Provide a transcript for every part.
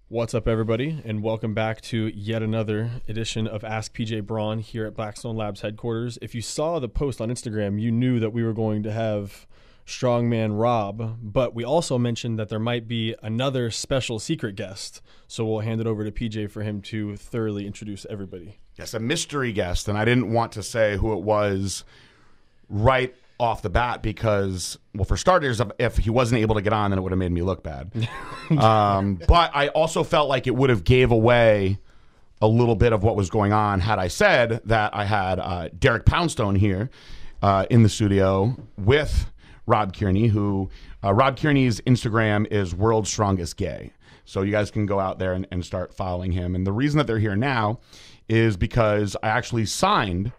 What's up, everybody, and welcome back to yet another edition of Ask PJ Braun here at Blackstone Labs headquarters. If you saw the post on Instagram, you knew that we were going to have Strongman Rob, but we also mentioned that there might be another special secret guest. So we'll hand it over to PJ for him to thoroughly introduce everybody. Yes, a mystery guest, and I didn't want to say who it was right off the bat because, well, for starters, if he wasn't able to get on, then it would have made me look bad. But I also felt like it would have gave away a little bit of what was going on had I said that I had Derek Poundstone here in the studio with Rob Kearney, who Rob Kearney's Instagram is World's Strongest Gay. So you guys can go out there and start following him. And the reason that they're here now is because I actually signed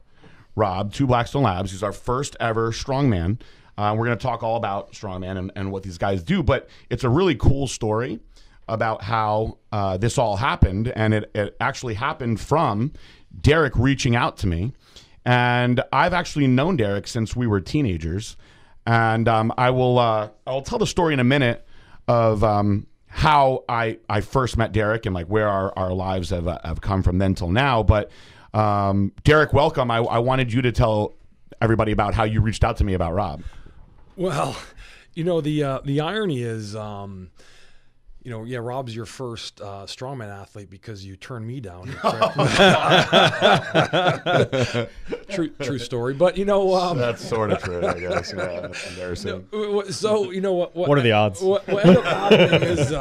Rob to Blackstone Labs. He's our first ever strongman. We're going to talk all about strongman and what these guys do, but it's a really cool story about how this all happened, and it actually happened from Derek reaching out to me. And I've actually known Derek since we were teenagers, and I'll tell the story in a minute of how I first met Derek and like where our lives have come from then till now. But Derek, welcome. I wanted you to tell everybody about how you reached out to me about Rob. Well, the irony is, Rob's your first strongman athlete because you turned me down. True story. But that's sort of true, I guess. Yeah, that's embarrassing. So What are the odds? What ended up happening is,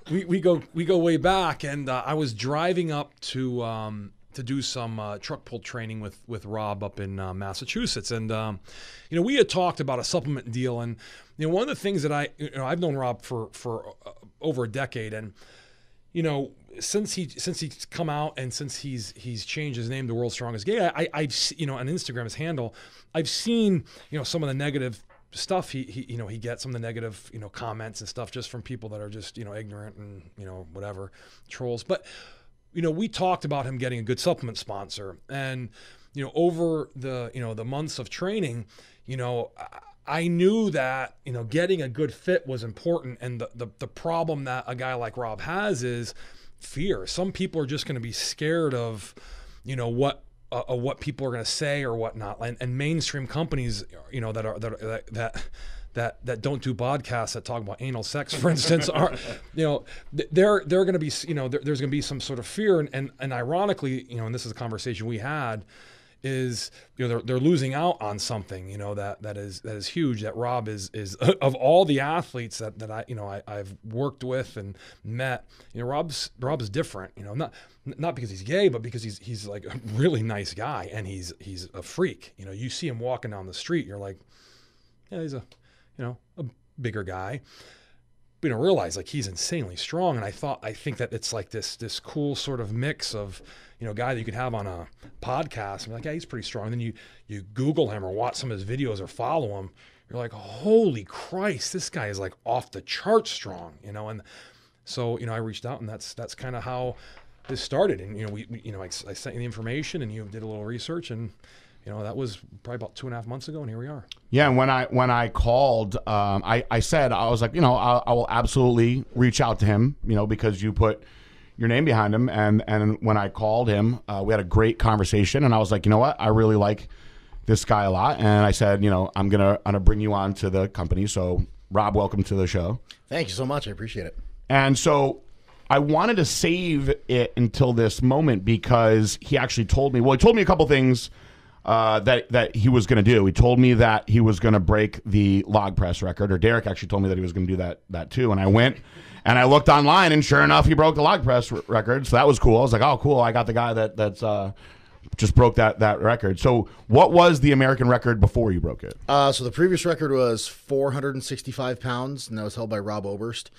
we go way back, and I was driving up to do some truck pull training with Rob up in Massachusetts, and we had talked about a supplement deal, and one of the things that I've known Rob for over a decade, and since he's come out and since he's changed his name to World's Strongest Gay, I've on Instagram, his handle, I've seen some of the negative stuff he gets, some of the negative comments and stuff just from people that are just ignorant and whatever, trolls. But we talked about him getting a good supplement sponsor, and over the months of training, I knew that getting a good fit was important, and the problem that a guy like Rob has is fear. Some people are just going to be scared of what people are going to say or whatnot, and mainstream companies that don't do podcasts that talk about anal sex, for instance, are they're going to be there's going to be some sort of fear, and ironically, and this is a conversation we had, is they're losing out on something that is huge. That Rob is of all the athletes that I've worked with and met, Rob's different. Not because he's gay, but because he's like a really nice guy, and he's a freak. You see him walking down the street, you're like, yeah, he's a bigger guy. But realize like he's insanely strong, and I think that it's like this cool sort of mix of guy that you could have on a podcast and be like, yeah, he's pretty strong. And then you Google him or watch some of his videos or follow him, you're like, holy Christ, this guy is like off the charts strong, and so I reached out, and that's kind of how this started. And I sent you the information, and you did a little research, and that was probably about 2.5 months ago, and here we are. Yeah, and when I called, I said, I was like, I will absolutely reach out to him, because you put your name behind him. And when I called him, we had a great conversation, and I was like, you know what, I really like this guy a lot. And I said, I'm gonna bring you on to the company. So Rob, welcome to the show. Thank you so much. I appreciate it. And so I wanted to save it until this moment because he actually told me a couple things that he was going to do. He told me that he was going to break the log press record, or Derek actually told me that he was going to do that too. And I went and I looked online, and sure enough, he broke the log press record. So that was cool. I was like, oh, cool. I got the guy that's just broke that record. So what was the American record before you broke it? So the previous record was 465 pounds, and that was held by Rob Oberst.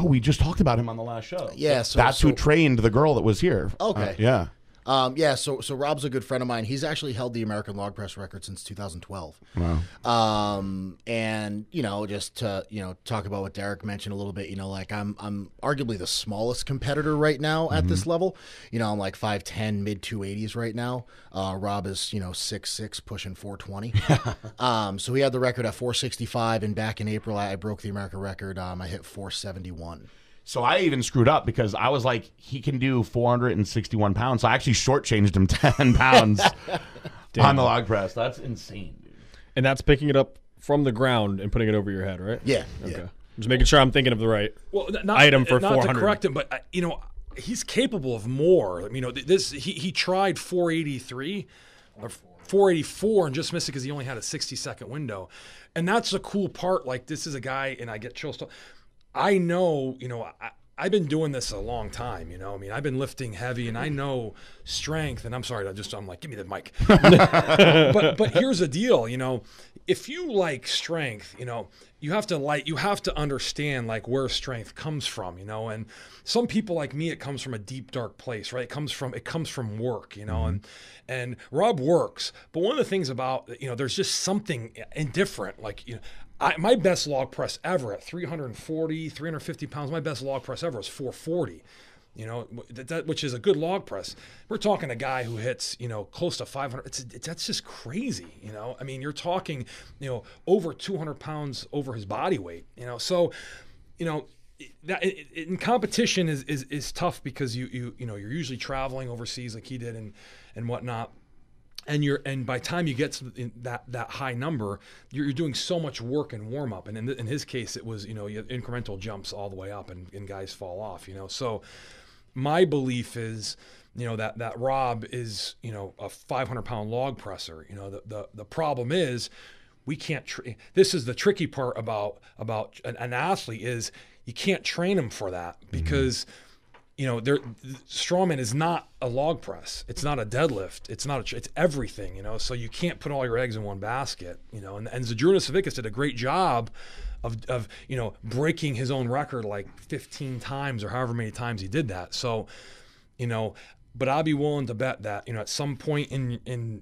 We just talked about him on the last show. Yeah. That's who trained the girl that was here. Okay. Yeah. Yeah, so Rob's a good friend of mine. He's actually held the American log press record since 2012. Wow. And just to talk about what Derek mentioned a little bit, like I'm arguably the smallest competitor right now at this level. I'm like 5'10", mid 280s right now. Rob is 6'6", pushing 420. So he had the record at 465, and back in April I broke the American record. I hit 471. So I even screwed up because I was like, he can do 461 pounds. So I actually shortchanged him 10 pounds on the log press. That's insane, dude. And that's picking it up from the ground and putting it over your head, right? Yeah. Okay. Yeah. Just making sure I'm thinking of the right item for 400. Not to correct him, but he's capable of more. He tried 483 or 484 and just missed it because he only had a 60-second window. And that's the cool part. Like, this is a guy, and I get chills. I know, I've been doing this a long time, I've been lifting heavy, and I know strength, and I'm sorry, I'm like, give me the mic. but here's the deal, if you like strength, you have to understand like where strength comes from, and some people like me, it comes from a deep, dark place, right? It comes from work, and Rob works. But one of the things about, there's just something indifferent, like, my best log press ever at 340, 350 pounds, my best log press ever was 440, which is a good log press. We're talking a guy who hits, close to 500. That's just crazy, you're talking, over 200 pounds over his body weight, so, that in competition is tough because you're usually traveling overseas like he did and whatnot. And by the time you get to that high number, you're doing so much work and warm up. And in his case, it was, you have incremental jumps all the way up and guys fall off, So my belief is, that Rob is, a 500-pound log presser. The problem is we can't, this is the tricky part about an athlete is you can't train him for that because, strongman is not a log press. It's not a deadlift. It's everything, So you can't put all your eggs in one basket, and Zydrunas Savickas did a great job of breaking his own record like 15 times or however many times he did that. So, but I'd be willing to bet that, at some point in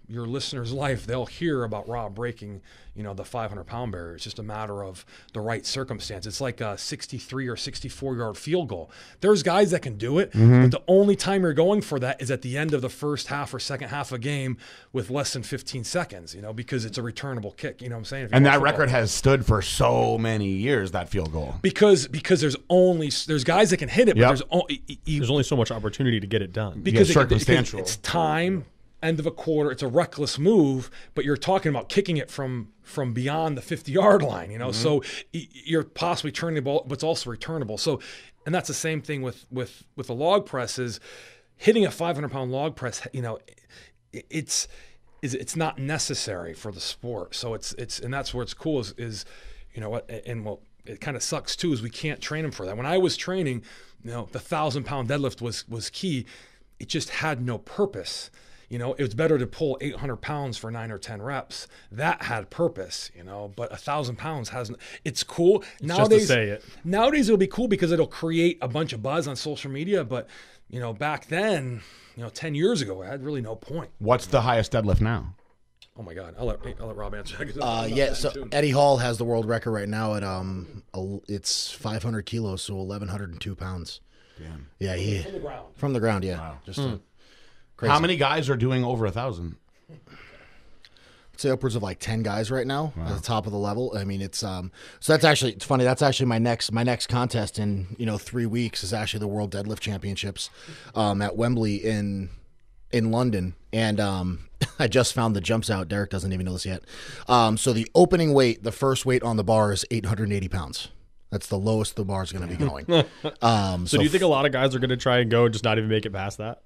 your listener's life, they'll hear about Rob breaking, the 500-pound barrier. It's just a matter of the right circumstance. It's like a 63 or 64-yard field goal. There's guys that can do it, but the only time you're going for that is at the end of the first half or second half of a game with less than 15 seconds, because it's a returnable kick. You know what I'm saying? And that record has stood for so many years, that field goal. Because there's guys that can hit it, but there's only so much opportunity to get it done. Because circumstantial. It's time. End of a quarter, it's a reckless move, but you're talking about kicking it from beyond the 50-yard line, so you're possibly turning the ball, but it's also returnable. So, and that's the same thing with the log press is hitting a 500-pound log press, it's not necessary for the sport. So it's and that's where it's cool is it kind of sucks too is we can't train them for that. When I was training, the 1,000-pound deadlift was key. It just had no purpose. It was better to pull 800 pounds for 9 or 10 reps. That had purpose, but 1,000 pounds hasn't. It's cool. Nowadays, just to say it. Nowadays, it'll be cool because it'll create a bunch of buzz on social media. But, back then, 10 years ago, it had really no point. What's the highest deadlift now? Oh, my God. I'll let Rob answer. So Eddie Hall has the world record right now at it's 500 kilos, so 1,102 pounds. Damn. Yeah, From the ground. From the ground, yeah. Wow. Just crazy. How many guys are doing over 1,000? I'd say upwards of like 10 guys right now at the top of the level. I mean, it's so it's funny. That's actually my next contest in 3 weeks is actually the World Deadlift Championships at Wembley in London, and I just found the jumps out. Derek doesn't even know this yet. So the opening weight, the first weight on the bar is 880 pounds. That's the lowest the bar is going to be going. So do you think a lot of guys are going to try and go and just not even make it past that?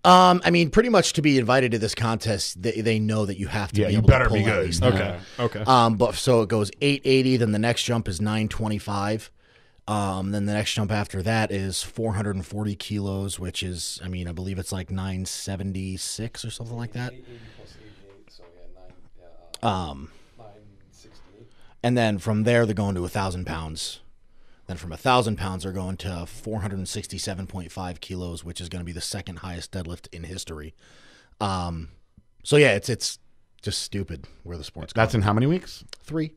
I mean, pretty much to be invited to this contest, they know that you have to be able to pull be at good. least Okay. that. Okay. But so it goes 880, then the next jump is 925. Then the next jump after that is 440 kilos, which is, I believe it's like 976 or something like that. 880 plus 88, so 968. And then from there, they're going to 1,000 pounds. Then from 1,000 pounds, they're going to 467.5 kilos, which is going to be the second highest deadlift in history. So yeah, it's just stupid where the sport's going. That's in how many weeks? 3.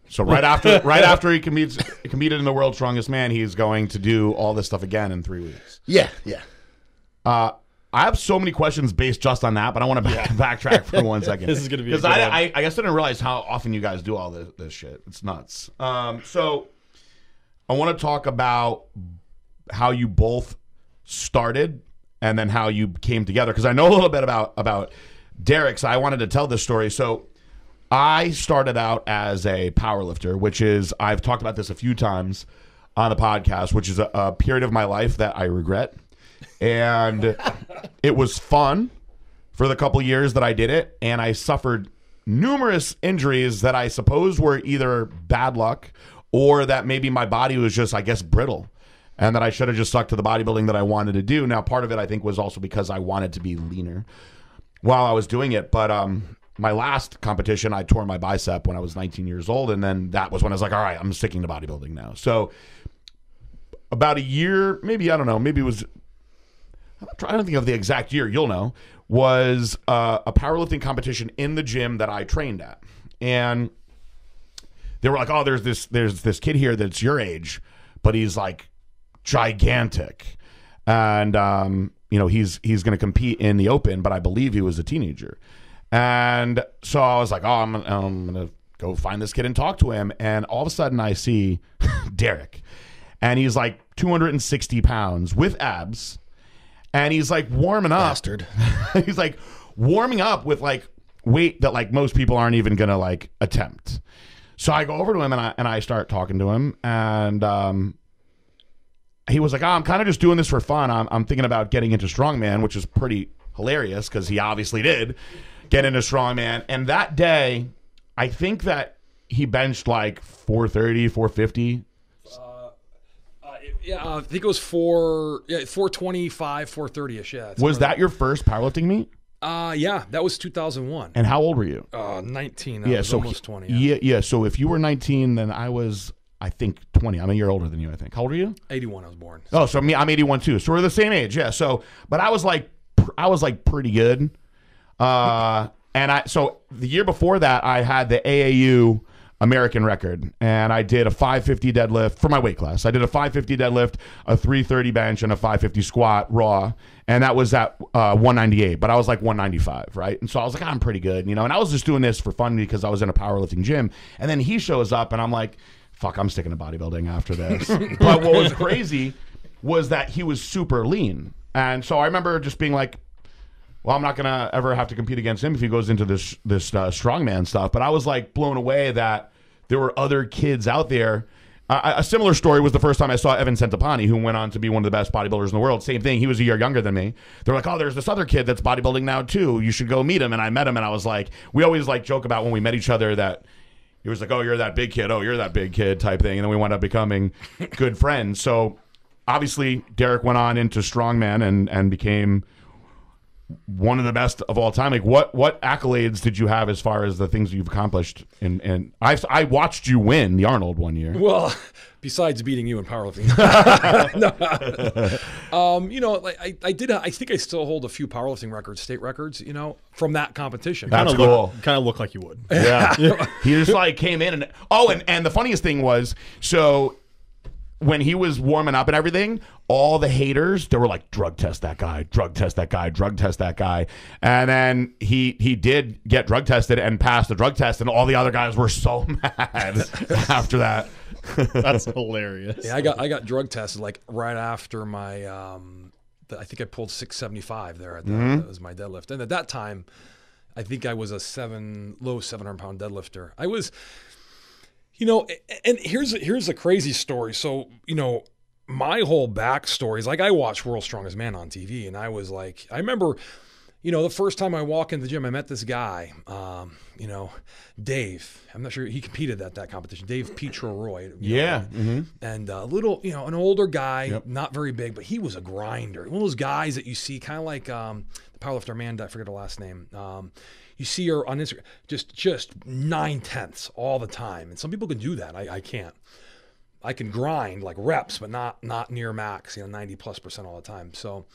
So right after he competed in the World's Strongest Man, he's going to do all this stuff again in 3 weeks. Yeah. I have so many questions based just on that, but I want to backtrack for 1 second. This is going to be because I guess I didn't realize how often you guys do all this shit. It's nuts. So I want to talk about how you both started and then how you came together, because I know a little bit about Derek, so I wanted to tell this story. So I started out as a powerlifter, which is, I've talked about this a few times on the podcast, which is a period of my life that I regret. And it was fun for the couple years that I did it, and I suffered numerous injuries that I suppose were either bad luck or that maybe my body was just, I guess, brittle, and that I should have just stuck to the bodybuilding that I wanted to do. Now, part of it, I think, was also because I wanted to be leaner while I was doing it. But my last competition, I tore my bicep when I was 19 years old, and then that was when I was like, all right, I'm sticking to bodybuilding now. So about a year, maybe, I don't know, maybe it was, I'm trying to think of the exact year, you'll know, was a powerlifting competition in the gym that I trained at. And they were like, oh, there's this kid here that's your age, but he's like gigantic. And, he's going to compete in the open, but I believe he was a teenager. And so I was like, oh, I'm going to go find this kid and talk to him. And all of a sudden I see Derek, and he's like 260 pounds with abs. And he's like warming up. Bastard. He's like warming up with like weight that like most people aren't even going to like attempt. So I go over to him and I start talking to him. And he was like, oh, I'm kind of just doing this for fun. I'm thinking about getting into strongman, which is pretty hilarious because he obviously did get into strongman. And that day, I think that he benched like 430, 450. I think it was 425, 430-ish. Yeah. Was that your first powerlifting meet? Yeah, that was 2001. And how old were you? 19. I was almost 20. Yeah. So if you were 19, then I was, I think, 20. I'm a year older than you, I think. How old are you? 81 I was born. Oh, so I'm 81 too. So we're the same age. Yeah. So, but I was like pretty good. So the year before that, I had the AAU American record, and I did a 550 deadlift for my weight class. I did a 550 deadlift, a 330 bench, and a 550 squat raw, and that was at 198, but I was like 195, right? And so I was like, I'm pretty good, and I was just doing this for fun because I was in a powerlifting gym. And then he shows up, and I'm like, fuck, I'm sticking to bodybuilding after this. But what was crazy was that he was super lean, and so I remember just being like, well, I'm not going to ever have to compete against him if he goes into this strongman stuff. But I was like blown away that there were other kids out there. A similar story was the first time I saw Evan Centopani, who went on to be one of the best bodybuilders in the world. Same thing. He was a year younger than me. They're like, oh, there's this other kid that's bodybuilding now too. You should go meet him. And I met him, and I was like, we always like joke about when we met each other that he was like, oh, you're that big kid. Oh, you're that big kid type thing. And then we wound up becoming good friends. So obviously Derek went on into strongman and became one of the best of all time. Like what accolades did you have as far as the things you've accomplished? And I watched you win the Arnold one year. Well, besides beating you in powerlifting, I think I still hold a few powerlifting records, state records, from that competition. That's cool. Kind of look like you would. Yeah. He just like came in and the funniest thing was, so when he was warming up and everything, all the haters, they were like, drug test that guy, drug test that guy, drug test that guy. And then he did get drug tested and passed the drug test, and all the other guys were so mad after that. That's hilarious. Yeah, I got drug tested like right after my I think I pulled 675 there. That was my deadlift. And at that time, I think I was a low 700-pound deadlifter. I was... and here's a crazy story. So, my whole backstory is like, I watched World's Strongest Man on TV, and I was like, I remember, the first time I walk in the gym, I met this guy, Dave. I'm not sure he competed at that competition. Dave Petro Roy. And a little, an older guy, not very big, but he was a grinder. One of those guys that you see kind of like the powerlifter Amanda, I forget her last name. You see her on Instagram, just 9/10 all the time. And some people can do that. I can't. I can grind like reps, but not near max, 90+% all the time. So,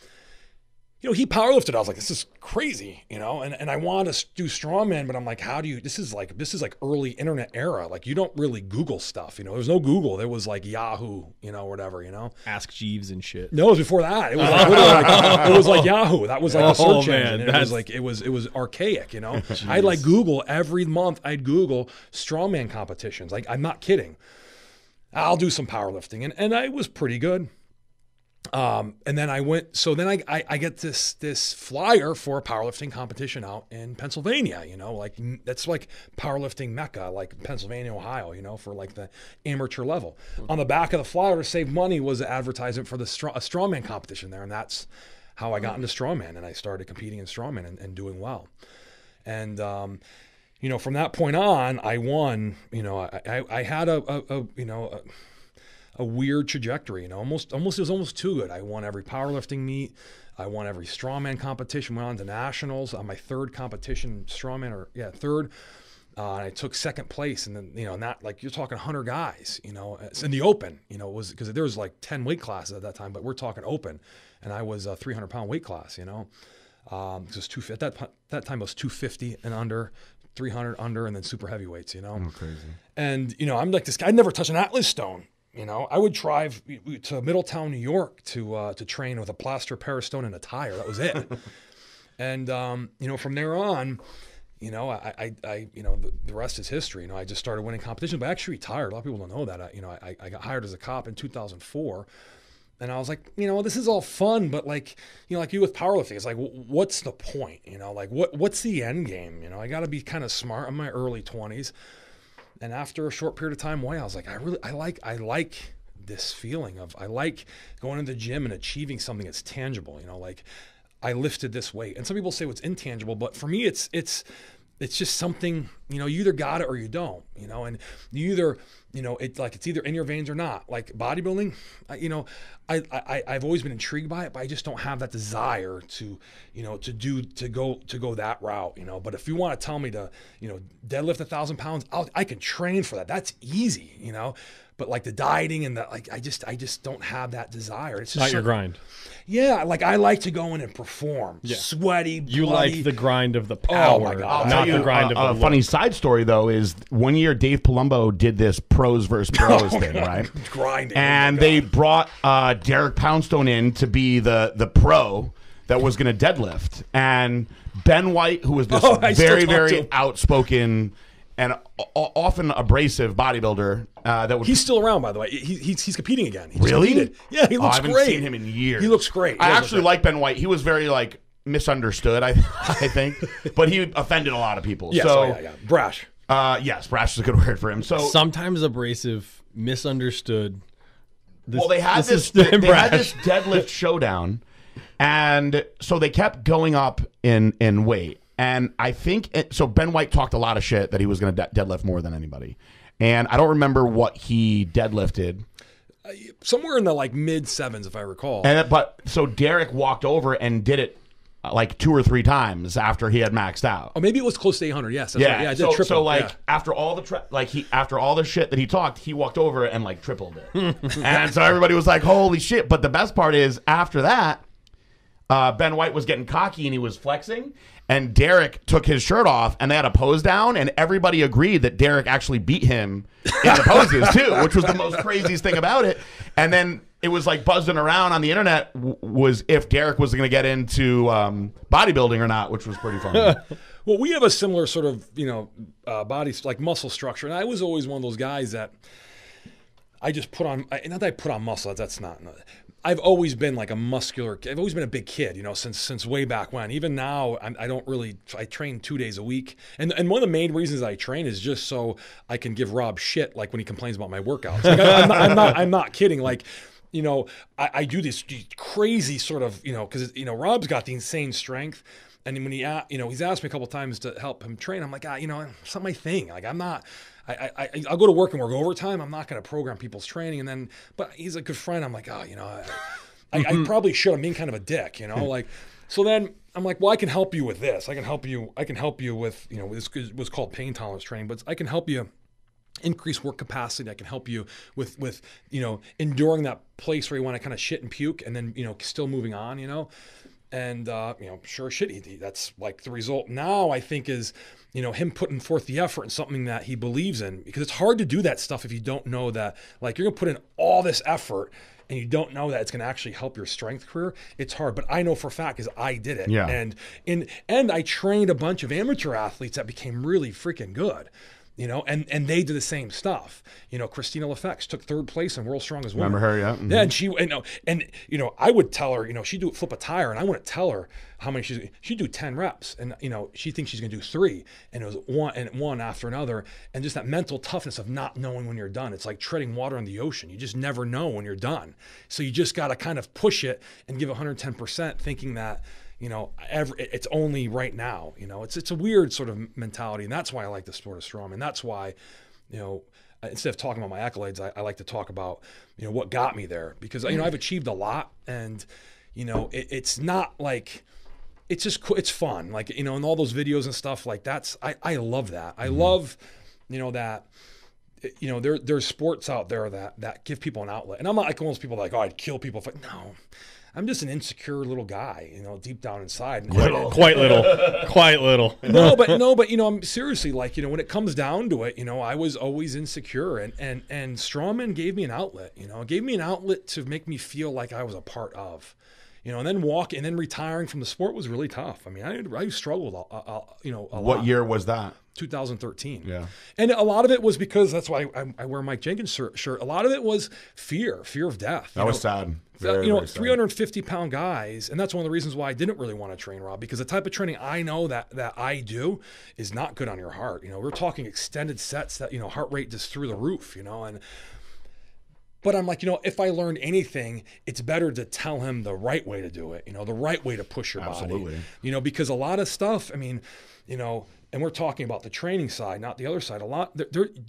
he powerlifted. I was like, this is crazy, and I want to do strongman, but I'm like, how do you, this is like early internet era. Like, you don't really Google stuff, there was no Google. There was like Yahoo, whatever, Ask Jeeves and shit. No, it was before that. It was like, literally it was like Yahoo. That was like the search engine. And it was archaic, I'd like Google every month. I'd Google strongman competitions. Like, I'm not kidding. I'll do some powerlifting. And I was pretty good. And then I get this flyer for a powerlifting competition out in Pennsylvania, like that's like powerlifting Mecca, like Pennsylvania, Ohio, for like the amateur level. On the back of the flyer to save money was an advertisement for a strongman competition there. And that's how I got into strongman, and I started competing in strongman and doing well. And, from that point on, I won, I had a weird trajectory, it was almost too good. I won every powerlifting meet. I won every strongman competition, went on to nationals on my third competition, third. And I took second place, and then, not like you're talking 100 guys, in the open, it was because there was like 10 weight classes at that time, but we're talking open, and I was a 300-pound weight class, it was at that time it was 250 and under, 300 under, and then super heavyweights, Oh, crazy. And, I'm like this guy. I'd never touched an Atlas stone. I would drive to Middletown, New York to train with a plaster, pair of stone, and a tire. That was it. And, from there on, the rest is history. I just started winning competitions, but I actually retired. A lot of people don't know that. I got hired as a cop in 2004. And I was like, this is all fun, but like you with powerlifting, it's like, what's the point? What's the end game? I got to be kind of smart. I'm in my early 20s. And after a short period of time away, I was like, I like this feeling of, I like going to the gym and achieving something that's tangible, like I lifted this weight. And some people say, well, it's intangible, but for me, it's just something, you either got it or you don't, and you either, it's either in your veins or not. Like bodybuilding, I've always been intrigued by it, but I just don't have that desire to go that route, But if you want to tell me to, deadlift 1,000 pounds, I can train for that. That's easy, But like the dieting and I just don't have that desire. It's just not your grind. Yeah, like I like to go in and perform, sweaty, bloody. You like the grind of the power, my God. not the grind of the A funny side story though is one year Dave Palumbo did this pros versus pros thing, right? Grinding, and they brought Derek Poundstone in to be the pro that was going to deadlift, and Ben White, who was this very outspoken and often abrasive bodybuilder he's still around, by the way. He's competing again. Really? Competed. Yeah, he looks I haven't great. seen him in years. He looks great. I actually like Ben White. He was very misunderstood, I think, but he offended a lot of people. Yes, so brash. Yes, brash is a good word for him. So sometimes abrasive, misunderstood. They had this deadlift showdown, and so they kept going up in weight. And I think so. Ben White talked a lot of shit that he was going to deadlift more than anybody, and I don't remember what he deadlifted. Somewhere in the mid sevens, if I recall. So Derek walked over and did it 2 or 3 times after he had maxed out. Oh, maybe it was close to 800. Yes, that's right. Yeah, I did triple. So after all the after all the shit that he talked, he walked over and tripled it. And so everybody was like, "Holy shit!" But the best part is after that, Ben White was getting cocky and he was flexing. And Derek took his shirt off, and they had a pose down, and everybody agreed that Derek actually beat him in the poses too, which was the most craziest thing about it. And then it was buzzing around on the internet was if Derek was going to get into bodybuilding or not, which was pretty funny. Well, we have a similar sort of body muscle structure, and I was always one of those guys that I just put on. Not that I put on muscle. That's not. I've always been a muscular. I've always been a big kid, since way back when. Even now, I don't really. I train 2 days a week, and one of the main reasons I train is just so I can give Rob shit when he complains about my workouts. I'm not kidding. I do this crazy sort of because Rob's got the insane strength. And when he's asked me a couple of times to help him train, I'm like, it's not my thing. I'm not. I'll go to work and work overtime. I'm not going to program people's training. But he's a good friend. I'm like, I probably should. I'm being kind of a dick, So then I'm like, well, I can help you with this. I can help you with, this was called pain tolerance training, but I can help you increased work capacity that can help you with enduring that place where you want to kind of shit and puke and then, still moving on, and, sure shit, that's like the result now, I think, is, him putting forth the effort in something that he believes in, because it's hard to do that stuff if you don't know that, like, you're going to put in all this effort and you don't know that it's going to actually help your strength career. It's hard, but I know for a fact because I did it. Yeah. And I trained a bunch of amateur athletes that became really freaking good. And they did the same stuff. Christina Lefex took 3rd place in World's Strongest Woman. Remember her? Yeah. Mm-hmm. Yeah, and I would tell her, she'd flip a tire, and I wouldn't tell her how many she'd do 10 reps, and she thinks she's gonna do 3, and it was one after another, and just that mental toughness of not knowing when you're done. It's like treading water in the ocean. You just never know when you're done. So you just got to kind of push it and give 110%, thinking that, it's only right now. It's a weird sort of mentality, and that's why I like the sport of strongman. That's why, instead of talking about my accolades, I like to talk about, what got me there, because I've achieved a lot, and it's not like it's just it's fun, like and all those videos and stuff like I love that. I love that. There's sports out there that give people an outlet, and I'm not like one of those people like, I'd kill people if no. I'm just an insecure little guy, deep down inside. Quite little. No, but I'm seriously, like, when it comes down to it, I was always insecure, and strongman gave me an outlet. It gave me an outlet to make me feel like I was a part of. And then retiring from the sport was really tough. I mean, I struggled, a lot. What year was that? 2013. Yeah. And a lot of it was because that's why I wear Mike Jenkins shirt. A lot of it was fear of death. That was sad. Very, very sad. 350-pound guys, and that's one of the reasons why I didn't really want to train, Rob, because the type of training I know that I do is not good on your heart. We're talking extended sets that, heart rate just through the roof, But I'm like, if I learned anything, it's better to tell him the right way to do it, the right way to push your Absolutely. body. Because a lot of stuff, I mean, and we're talking about the training side, not the other side. A lot,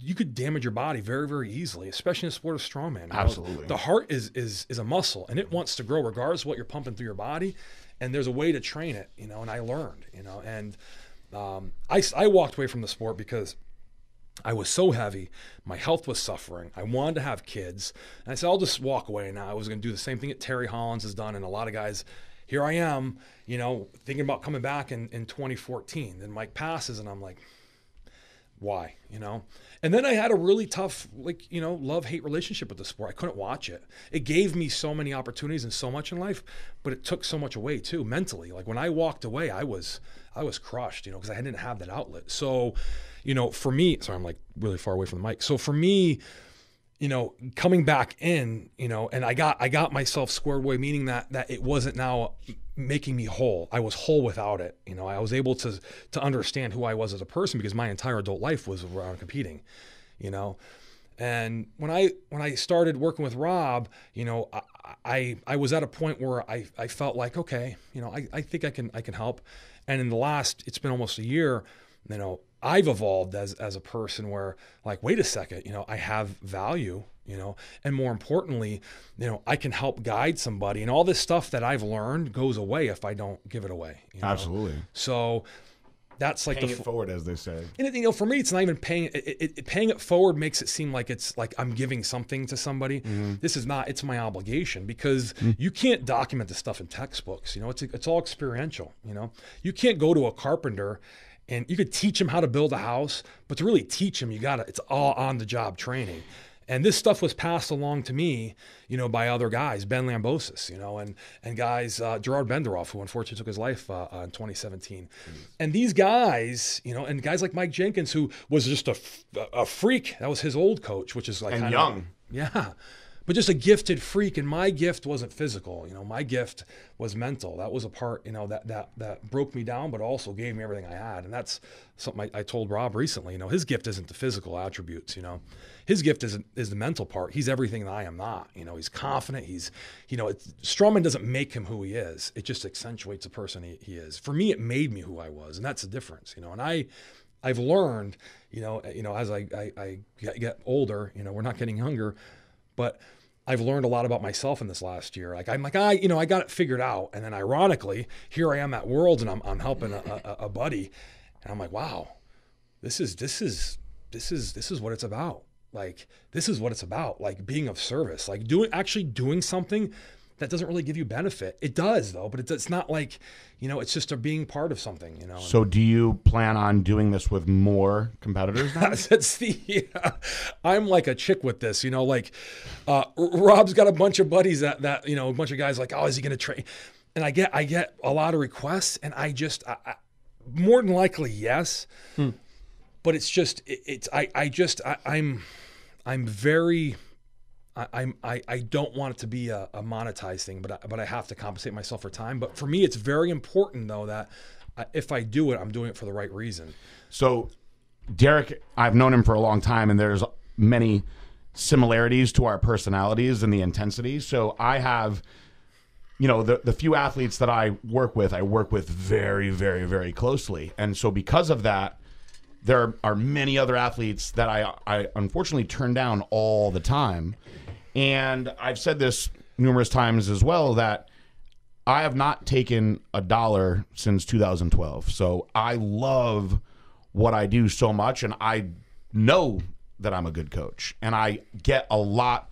you could damage your body very, very easily, especially in the sport of strongman. Absolutely. The heart is a muscle, and it wants to grow regardless of what you're pumping through your body. And there's a way to train it, and I learned, and I walked away from the sport because I was so heavy. My health was suffering. I wanted to have kids. And I said, I'll just walk away now. I was going to do the same thing that Terry Hollins has done, and a lot of guys. Here I am, thinking about coming back in 2014. Then Mike passes, and I'm like, why? And then I had a really tough, love-hate relationship with the sport. I couldn't watch it. It gave me so many opportunities and so much in life, but it took so much away too, mentally. Like when I walked away, I was crushed, because I didn't have that outlet. So, for me, sorry, I'm like really far away from the mic. So for me, coming back in, and I got myself squared away, meaning that it wasn't now making me whole. I was whole without it. I was able to understand who I was as a person, because my entire adult life was around competing, And when I started working with Rob, I was at a point where I felt like, okay, I think I can help. And in the last, it's been almost a year, I've evolved as a person where, like, wait a second, I have value, and more importantly, I can help guide somebody, and all this stuff that I've learned goes away if I don't give it away. Absolutely. So that's like paying it forward, as they say. And for me, it's not even paying it. Paying it forward makes it seem like it's like I'm giving something to somebody. Mm-hmm. This is not. It's my obligation, because you can't document this stuff in textbooks. It's all experiential. You can't go to a carpenter. And you could teach them how to build a house, but to really teach them, it's all on the job training. And this stuff was passed along to me, by other guys, Ben Lambosis, and guys, Gerard Benderoff, who unfortunately took his life in 2017. And these guys, and guys like Mike Jenkins, who was just a freak. That was his old coach, which is like and young. Yeah. But just a gifted freak, and my gift wasn't physical. My gift was mental. That was a part, that broke me down, but also gave me everything I had. And that's something I told Rob recently. His gift isn't the physical attributes. His gift is the mental part. He's everything that I am not. He's confident. Strongman doesn't make him who he is. It just accentuates the person he is. For me, it made me who I was, and that's the difference. And I've learned, as I get older. We're not getting younger. But I've learned a lot about myself in this last year. I got it figured out. And then ironically, here I am at Worlds, and I'm helping a buddy. And I'm like, wow, this is this is what it's about. Like, this is what it's about. Like, being of service, like actually doing something that doesn't really give you benefit. It does though, but it's not like, it's just a being part of something, So do you plan on doing this with more competitors now? I'm like a chick with this, like, Rob's got a bunch of buddies that, a bunch of guys like, oh, is he going to train? And I get a lot of requests, and I more than likely, yes. But it's just, I'm very, I don't want it to be a monetized thing, but I have to compensate myself for time. But for me, it's very important though that if I do it, I'm doing it for the right reason. So Derek, I've known him for a long time, and there's many similarities to our personalities and the intensity. So I have, the few athletes that I work with very, very, very closely. And so because of that, there are many other athletes that I unfortunately turn down all the time. And I've said this numerous times as well, that I have not taken $1 since 2012. So I love what I do so much, and I know that I'm a good coach. And I get a lot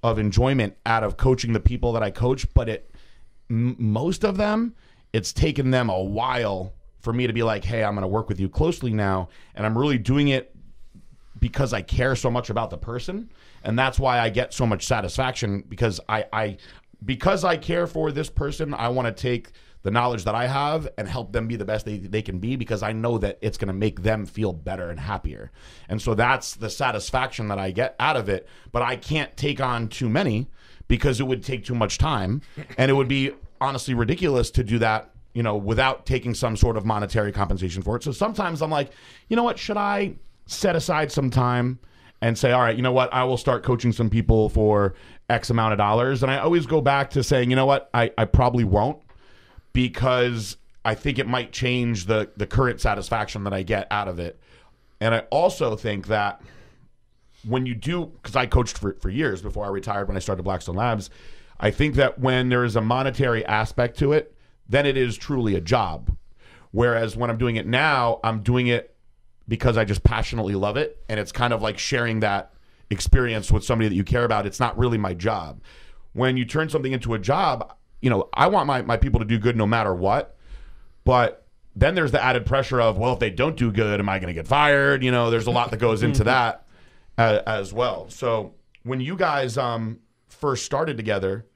of enjoyment out of coaching the people that I coach, but most of them, it's taken them a while for me to be like, hey, I'm going to work with you closely now. And I'm really doing it because I care so much about the person. And that's why I get so much satisfaction, because because I care for this person, I want to take the knowledge that I have and help them be the best they can be, because I know that it's going to make them feel better and happier. And so that's the satisfaction that I get out of it. But I can't take on too many, because it would take too much time, and it would be honestly ridiculous to do that, without taking some sort of monetary compensation for it. So sometimes I'm like, what, should I set aside some time and say, all right, I will start coaching some people for X amount of dollars. And I always go back to saying, I probably won't, because I think it might change the current satisfaction that I get out of it. And I also think that when you do, because I coached for years before I retired when I started Blackstone Labs, I think that when there is a monetary aspect to it, then it is truly a job. Whereas when I'm doing it now, I'm doing it because I just passionately love it, and it's kind of like sharing that experience with somebody that you care about. It's not really my job. When you turn something into a job, I want my people to do good no matter what, but then there's the added pressure of, well, if they don't do good, am I going to get fired? There's a lot that goes into that as well. So when you guys first started together,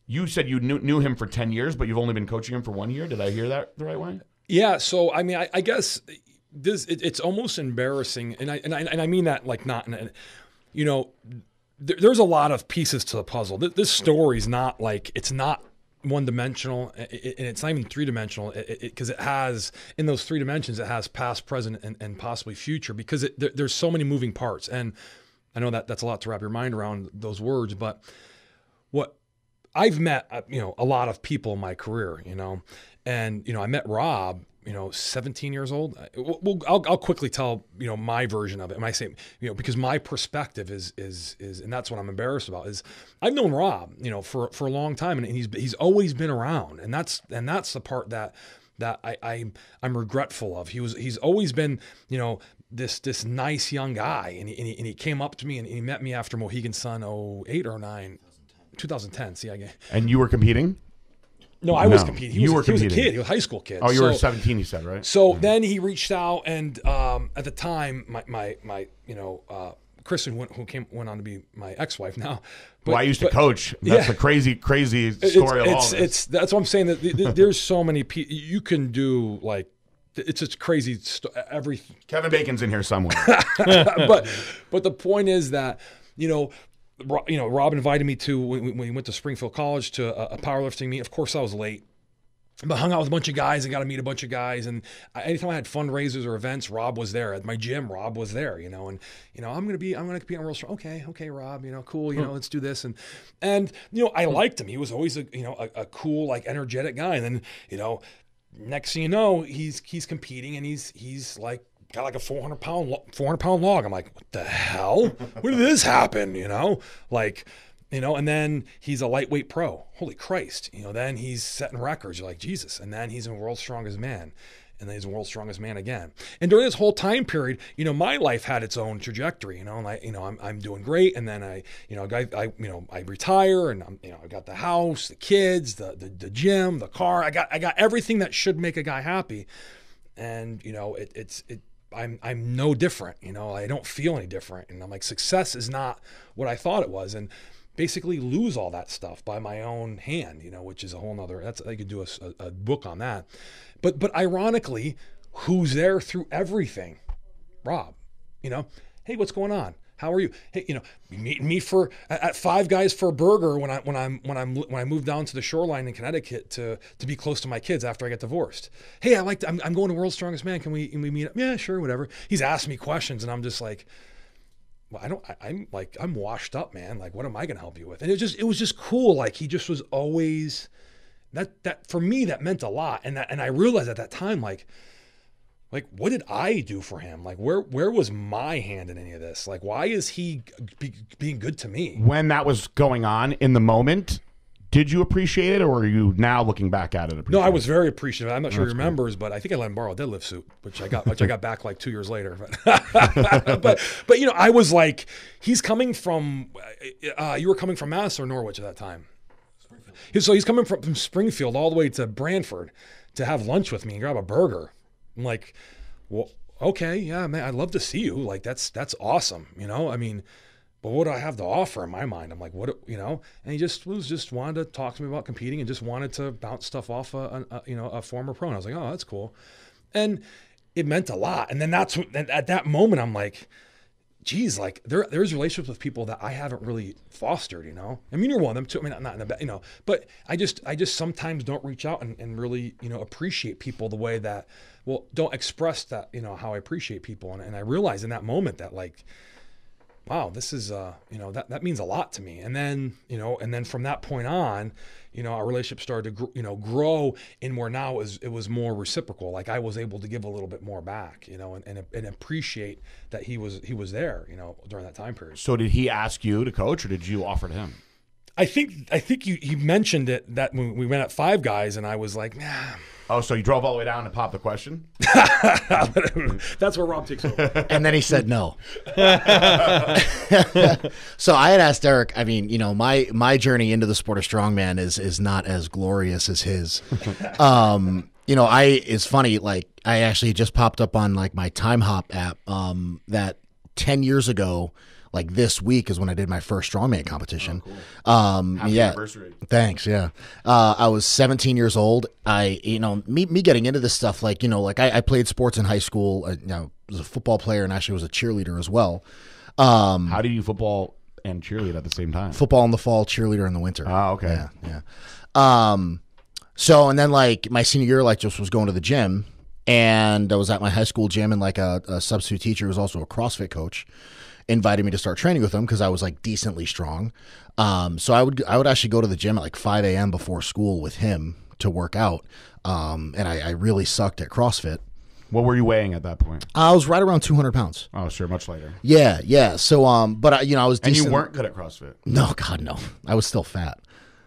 you said you knew him for 10 years, but you've only been coaching him for 1 year. Did I hear that the right way? Yeah. So, I mean, I guess it's almost embarrassing. And I mean that like not, there's a lot of pieces to the puzzle. This story's not like, it's not one-dimensional, and it's not even three-dimensional, because it has, in those 3 dimensions, it has past, present, and possibly future, because there's so many moving parts. And I know that's a lot to wrap your mind around those words, but what I've met, a lot of people in my career, and, I met Rob, 17 years old. Well, I'll quickly tell, my version of it. And I say, because my perspective is, and that's what I'm embarrassed about, is I've known Rob, for a long time, and he's always been around. And that's the part that I'm regretful of. He's always been, this nice young guy. And he came up to me, and he met me after Mohegan Sun 08 or 09, 2010. See, and you were competing? No, I was competing. He was a kid. He was a high school kid. Oh, you were 17, you said, right? So then he reached out, and at the time, my Kristen, who went on to be my ex-wife now. But I used to coach. That's a crazy story of all this. That's what I'm saying. That there's so many people you can do. Like, it's just crazy. Everything. Kevin Bacon's in here somewhere. but the point is that Rob invited me to, when we went to Springfield College, to a powerlifting meet. Of course, I was late, but hung out with a bunch of guys and got to meet a bunch of guys. And anytime I had fundraisers or events, Rob was there. At my gym, Rob was there, and I'm going to compete on World Strong. Okay, Rob, cool, let's do this. And I liked him. He was always a cool, like, energetic guy. And then, next thing you know, he's competing, and he's like, got like a 400 pound log. I'm like, what the hell? When did this happen? And then he's a lightweight pro. Holy Christ. Then he's setting records. You're like, Jesus. And then he's in World's Strongest Man. And then he's the world's strongest man again. And during this whole time period, you know, my life had its own trajectory, you know, and I'm doing great. And then I retire, and I got the house, the kids, the gym, the car. I got everything that should make a guy happy. And, you know, I'm no different, you know, I don't feel any different. And I'm like, success is not what I thought it was. And basically lose all that stuff by my own hand, you know, which is a whole nother, I could do a book on that. But ironically, who's there through everything? Rob, you know, hey, what's going on? How are you? Hey, you know, meeting me at Five Guys for a burger when I moved down to the shoreline in Connecticut to be close to my kids after I get divorced. Hey, I'm going to World's Strongest Man. Can we meet up? Yeah, sure, whatever. He's asking me questions, and I'm just like, well, I'm washed up, man. Like, what am I going to help you with? And it was just cool. Like, he just was always that for me, that meant a lot. And I realized at that time, like, what did I do for him? Like, where was my hand in any of this? Like, why is he being good to me? When that was going on in the moment, did you appreciate it, or are you now looking back at it? No, I was very appreciative. I'm not sure he remembers, but I think I let him borrow a deadlift suit, which I got back like 2 years later. But you know, I was like, he's coming from. You were coming from Mass or Norwich at that time. So he's coming from Springfield all the way to Brantford to have lunch with me and grab a burger. I'm like, well, okay, yeah, man, I'd love to see you. Like, that's awesome, you know? I mean, but what do I have to offer in my mind? I'm like, what, you know? And he just wanted to talk to me about competing and just wanted to bounce stuff off a former pro. And I was like, oh, that's cool. And it meant a lot. And then at that moment, I'm like, geez, like there's relationships with people that I haven't really fostered, you know? I mean, you're one of them too. I mean, not in the bad, you know, but I just sometimes don't reach out and really, you know, appreciate people the way that, well, don't express that, you know, how I appreciate people. And I realized in that moment that, like, wow, this is, you know, that means a lot to me. And then, you know, from that point on, you know, our relationship started to, grow in where now it was more reciprocal. Like, I was able to give a little bit more back, you know, and appreciate that he was there, you know, during that time period. So did he ask you to coach, or did you offer to him? I think you mentioned it that when we went at Five Guys, and I was like, nah. Oh, so you drove all the way down to pop the question? That's where Rob takes over. And then he said no. So I had asked Derek, I mean, you know, my journey into the sport of strongman is not as glorious as his. You know, it's funny, like, I actually just popped up on, like, my Time Hop app that 10 years ago, like, this week is when I did my first strongman competition. Oh, cool. Happy anniversary. Thanks. Yeah. I was 17 years old. You know, me getting into this stuff, like, you know, like I played sports in high school. You know, was a football player and actually was a cheerleader as well. How do you football and cheerlead at the same time? Football in the fall, cheerleader in the winter. Oh, okay. Yeah. So, and then, like, my senior year, like, just was going to the gym, and I was at my high school gym, and, like, a substitute teacher who was also a CrossFit coach invited me to start training with him because I was, like, decently strong. So I would actually go to the gym at like 5 a.m. before school with him to work out. And I really sucked at CrossFit. What were you weighing at that point? I was right around 200 pounds. Oh, sure, much lighter. Yeah. So, but you know, I was decent. And you weren't good at CrossFit? No, God, no. I was still fat.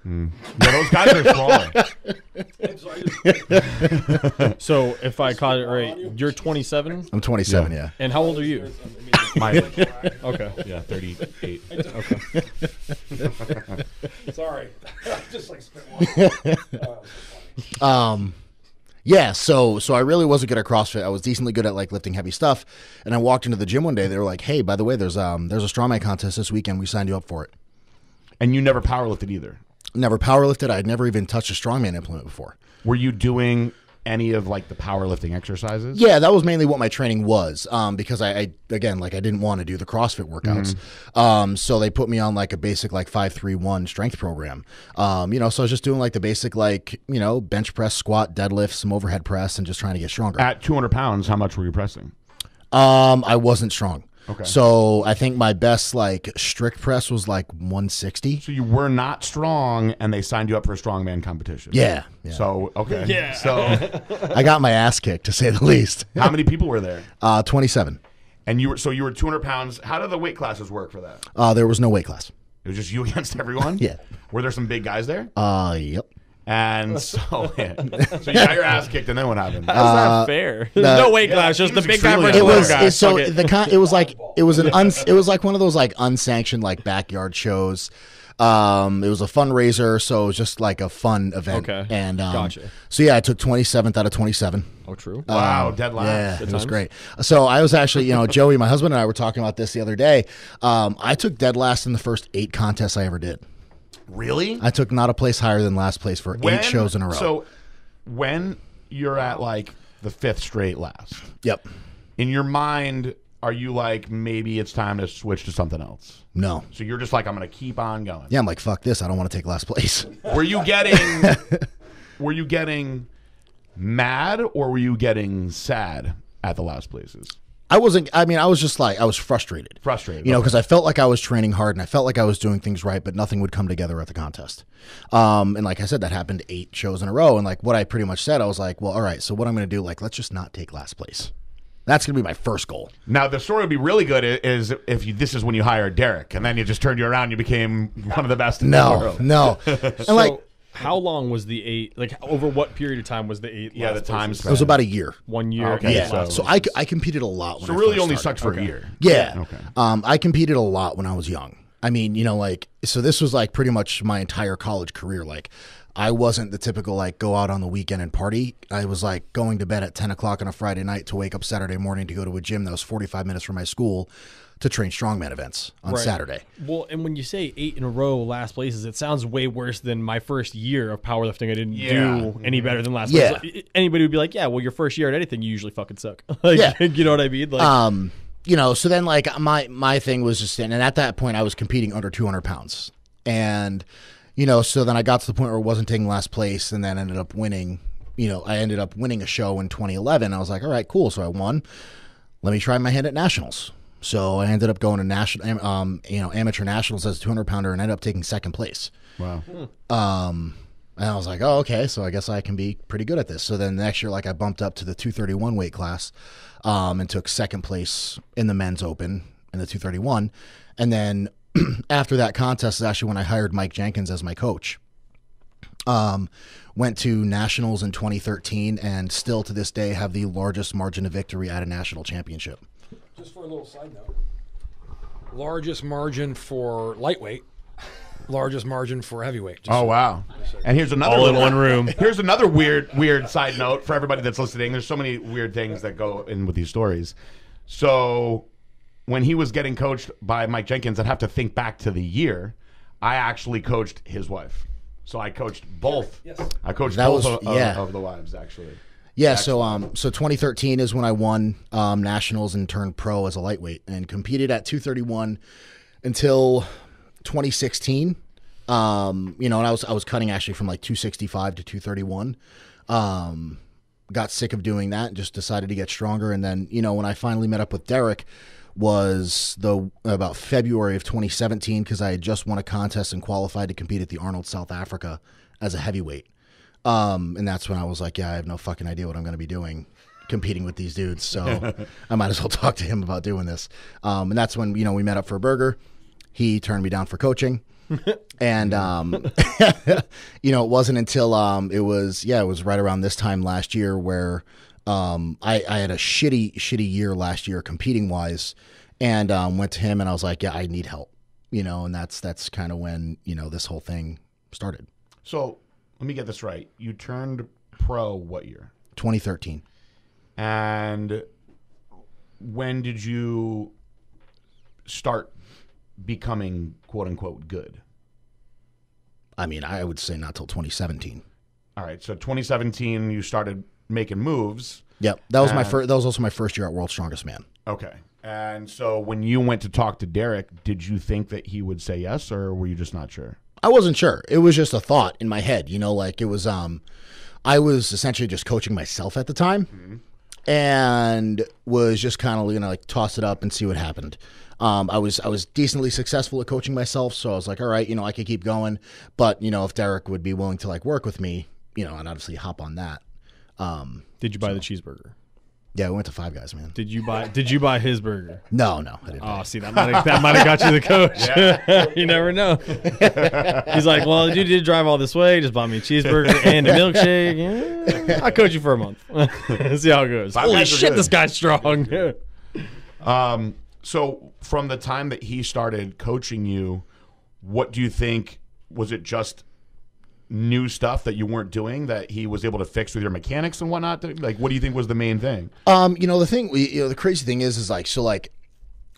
Yeah, those guys are smaller. So if I caught it right, you're 27? I'm 27, yeah. And how old are you? Okay. Yeah, 38. Okay. Sorry. Just like spit one. Yeah, so I really wasn't good at CrossFit. I was decently good at, like, lifting heavy stuff. And I walked into the gym one day. They were like, "Hey, by the way, there's a strongman contest this weekend. We signed you up for it." And you never powerlifted either? Never powerlifted. I'd never even touched a strongman implement before. Were you doing any of, like, the powerlifting exercises? Yeah, that was mainly what my training was, because I again, like, I didn't want to do the CrossFit workouts. So they put me on, like, a basic, like, 5-3-1 strength program. You know, so I was just doing, like, the basic, like, you know, bench press, squat, deadlift, some overhead press, and just trying to get stronger. At 200 pounds, how much were you pressing? I wasn't strong. Okay. So I think my best, like, strict press was like 160. So you were not strong, and they signed you up for a strongman competition. Yeah. So, okay. Yeah. So I got my ass kicked, to say the least. how many people were there? 27. And you were 200 pounds. How did the weight classes work for that? There was no weight class. It was just you against everyone? Yeah. Were there some big guys there? Yep. And so you got your ass kicked, and then what happened? How's that fair? There's no weight class, just the big guy versus extremely the little athletic. guy. it was like one of those like unsanctioned like backyard shows. It was a fundraiser, so it was just like a fun event. Okay. And Gotcha. So yeah, I took 27th out of 27. Oh, true. Wow, dead last. Yeah, it was times. great. So I was actually, Joey, my husband, and I were talking about this the other day. I took dead last in the first 8 contests I ever did. Really? I took not a place higher than last place for 8 shows in a row. So when you're at like the 5th straight last, Yep. in your mind, are you like, maybe it's time to switch to something else? No. So you're just like, I'm going to keep on going. Yeah, I'm like, fuck this. I don't want to take last place. Were you getting mad, or were you getting sad at the last places? I was just like, I was frustrated. Frustrated. Because I felt like I was training hard and I felt like I was doing things right, but nothing would come together at the contest. And like I said, that happened 8 shows in a row. And like what I pretty much said, I was like, well, all right, so what I'm going to do, like, let's just not take last place. That's going to be my first goal. Now, the story would be really good is if this is when you hired Derek, and then you just turned you around, you became one of the best in the world. No. And How long was the 8? Like, over what period of time was the 8? Yeah, the time it was about a year. 1 year. Okay, Yeah. so- So I competed a lot. When So I really first only started. sucked for a year. Yeah. Okay. I competed a lot when I was young. I mean, so this was like pretty much my entire college career. Like, I wasn't the typical like go out on the weekend and party. I was like going to bed at 10 o'clock on a Friday night to wake up Saturday morning to go to a gym that was 45 minutes from my school to train strongman events on Right. Saturday. Well, and when you say 8 in a row last places, it sounds way worse than my first year of powerlifting. I didn't do any better than last Yeah. place. Anybody would be like, yeah, well, your first year at anything, you usually fucking suck. Like, Yeah. You know what I mean? Like, So then like my thing was just, and at that point I was competing under 200 pounds. And, so then I got to the point where I wasn't taking last place and then ended up winning, I ended up winning a show in 2011. I was like, all right, cool. So I won. Let me try my hand at nationals. So I ended up going to amateur nationals as a 200 pounder and ended up taking second place. Wow. And I was like, oh, okay, so I guess I can be pretty good at this. So then the next year, like I bumped up to the 231 weight class and took second place in the men's open in the 231. And then after that contest is actually when I hired Mike Jenkins as my coach. Went to nationals in 2013 and still to this day have the largest margin of victory at a national championship. Just for a little side note, largest margin for lightweight, largest margin for heavyweight. Oh, wow. And here's another all in little- one room. Here's another weird side note for everybody that's listening. There's so many weird things that go in with these stories. So when he was getting coached by Mike Jenkins, I'd have to think back to the year. I actually coached his wife. So I coached both. Yes. I coached That both was- of the wives, actually. Yeah, so 2013 is when I won nationals and turned pro as a lightweight and competed at 231 until 2016. And I was cutting actually from like 265 to 231. Got sick of doing that and just decided to get stronger. And then when I finally met up with Derek was about February of 2017 because I had just won a contest and qualified to compete at the Arnold, South Africa as a heavyweight. And that's when I was like, yeah, I have no fucking idea what I'm going to be doing competing with these dudes. So I might as well talk to him about doing this. And that's when, we met up for a burger. He turned me down for coaching. And, it wasn't until it was right around this time last year where I had a shitty year last year competing wise and went to him and I was like, yeah, I need help, and that's kind of when, this whole thing started. So let me get this right. You turned pro what year? 2013. And when did you start becoming quote unquote good? I mean, I would say not till 2017. All right. So 2017, you started making moves. Yep. That was that was also my first year at World's Strongest Man. Okay. And so when you went to talk to Derek, did you think that he would say yes, or were you just not sure? I wasn't sure. It was just a thought in my head, like it was, I was essentially just coaching myself at the time and was just kind of going to like toss it up and see what happened. I was decently successful at coaching myself. So I was like, all right, I could keep going, but if Derek would be willing to like work with me, I'd obviously hop on that. did you buy the cheeseburger? Yeah, we went to Five Guys, man. Did you buy his burger? No, I didn't. Oh, see, that might have got you the coach. You never know. He's like, well, you did drive all this way, just bought me a cheeseburger and a milkshake. Yeah, I'll coach you for a month. See how it goes. Holy shit, this guy's strong. So from the time that he started coaching you, what do you think? Was it just new stuff that you weren't doing that he was able to fix with your mechanics and whatnot? Like, what do you think was the main thing? The crazy thing is like,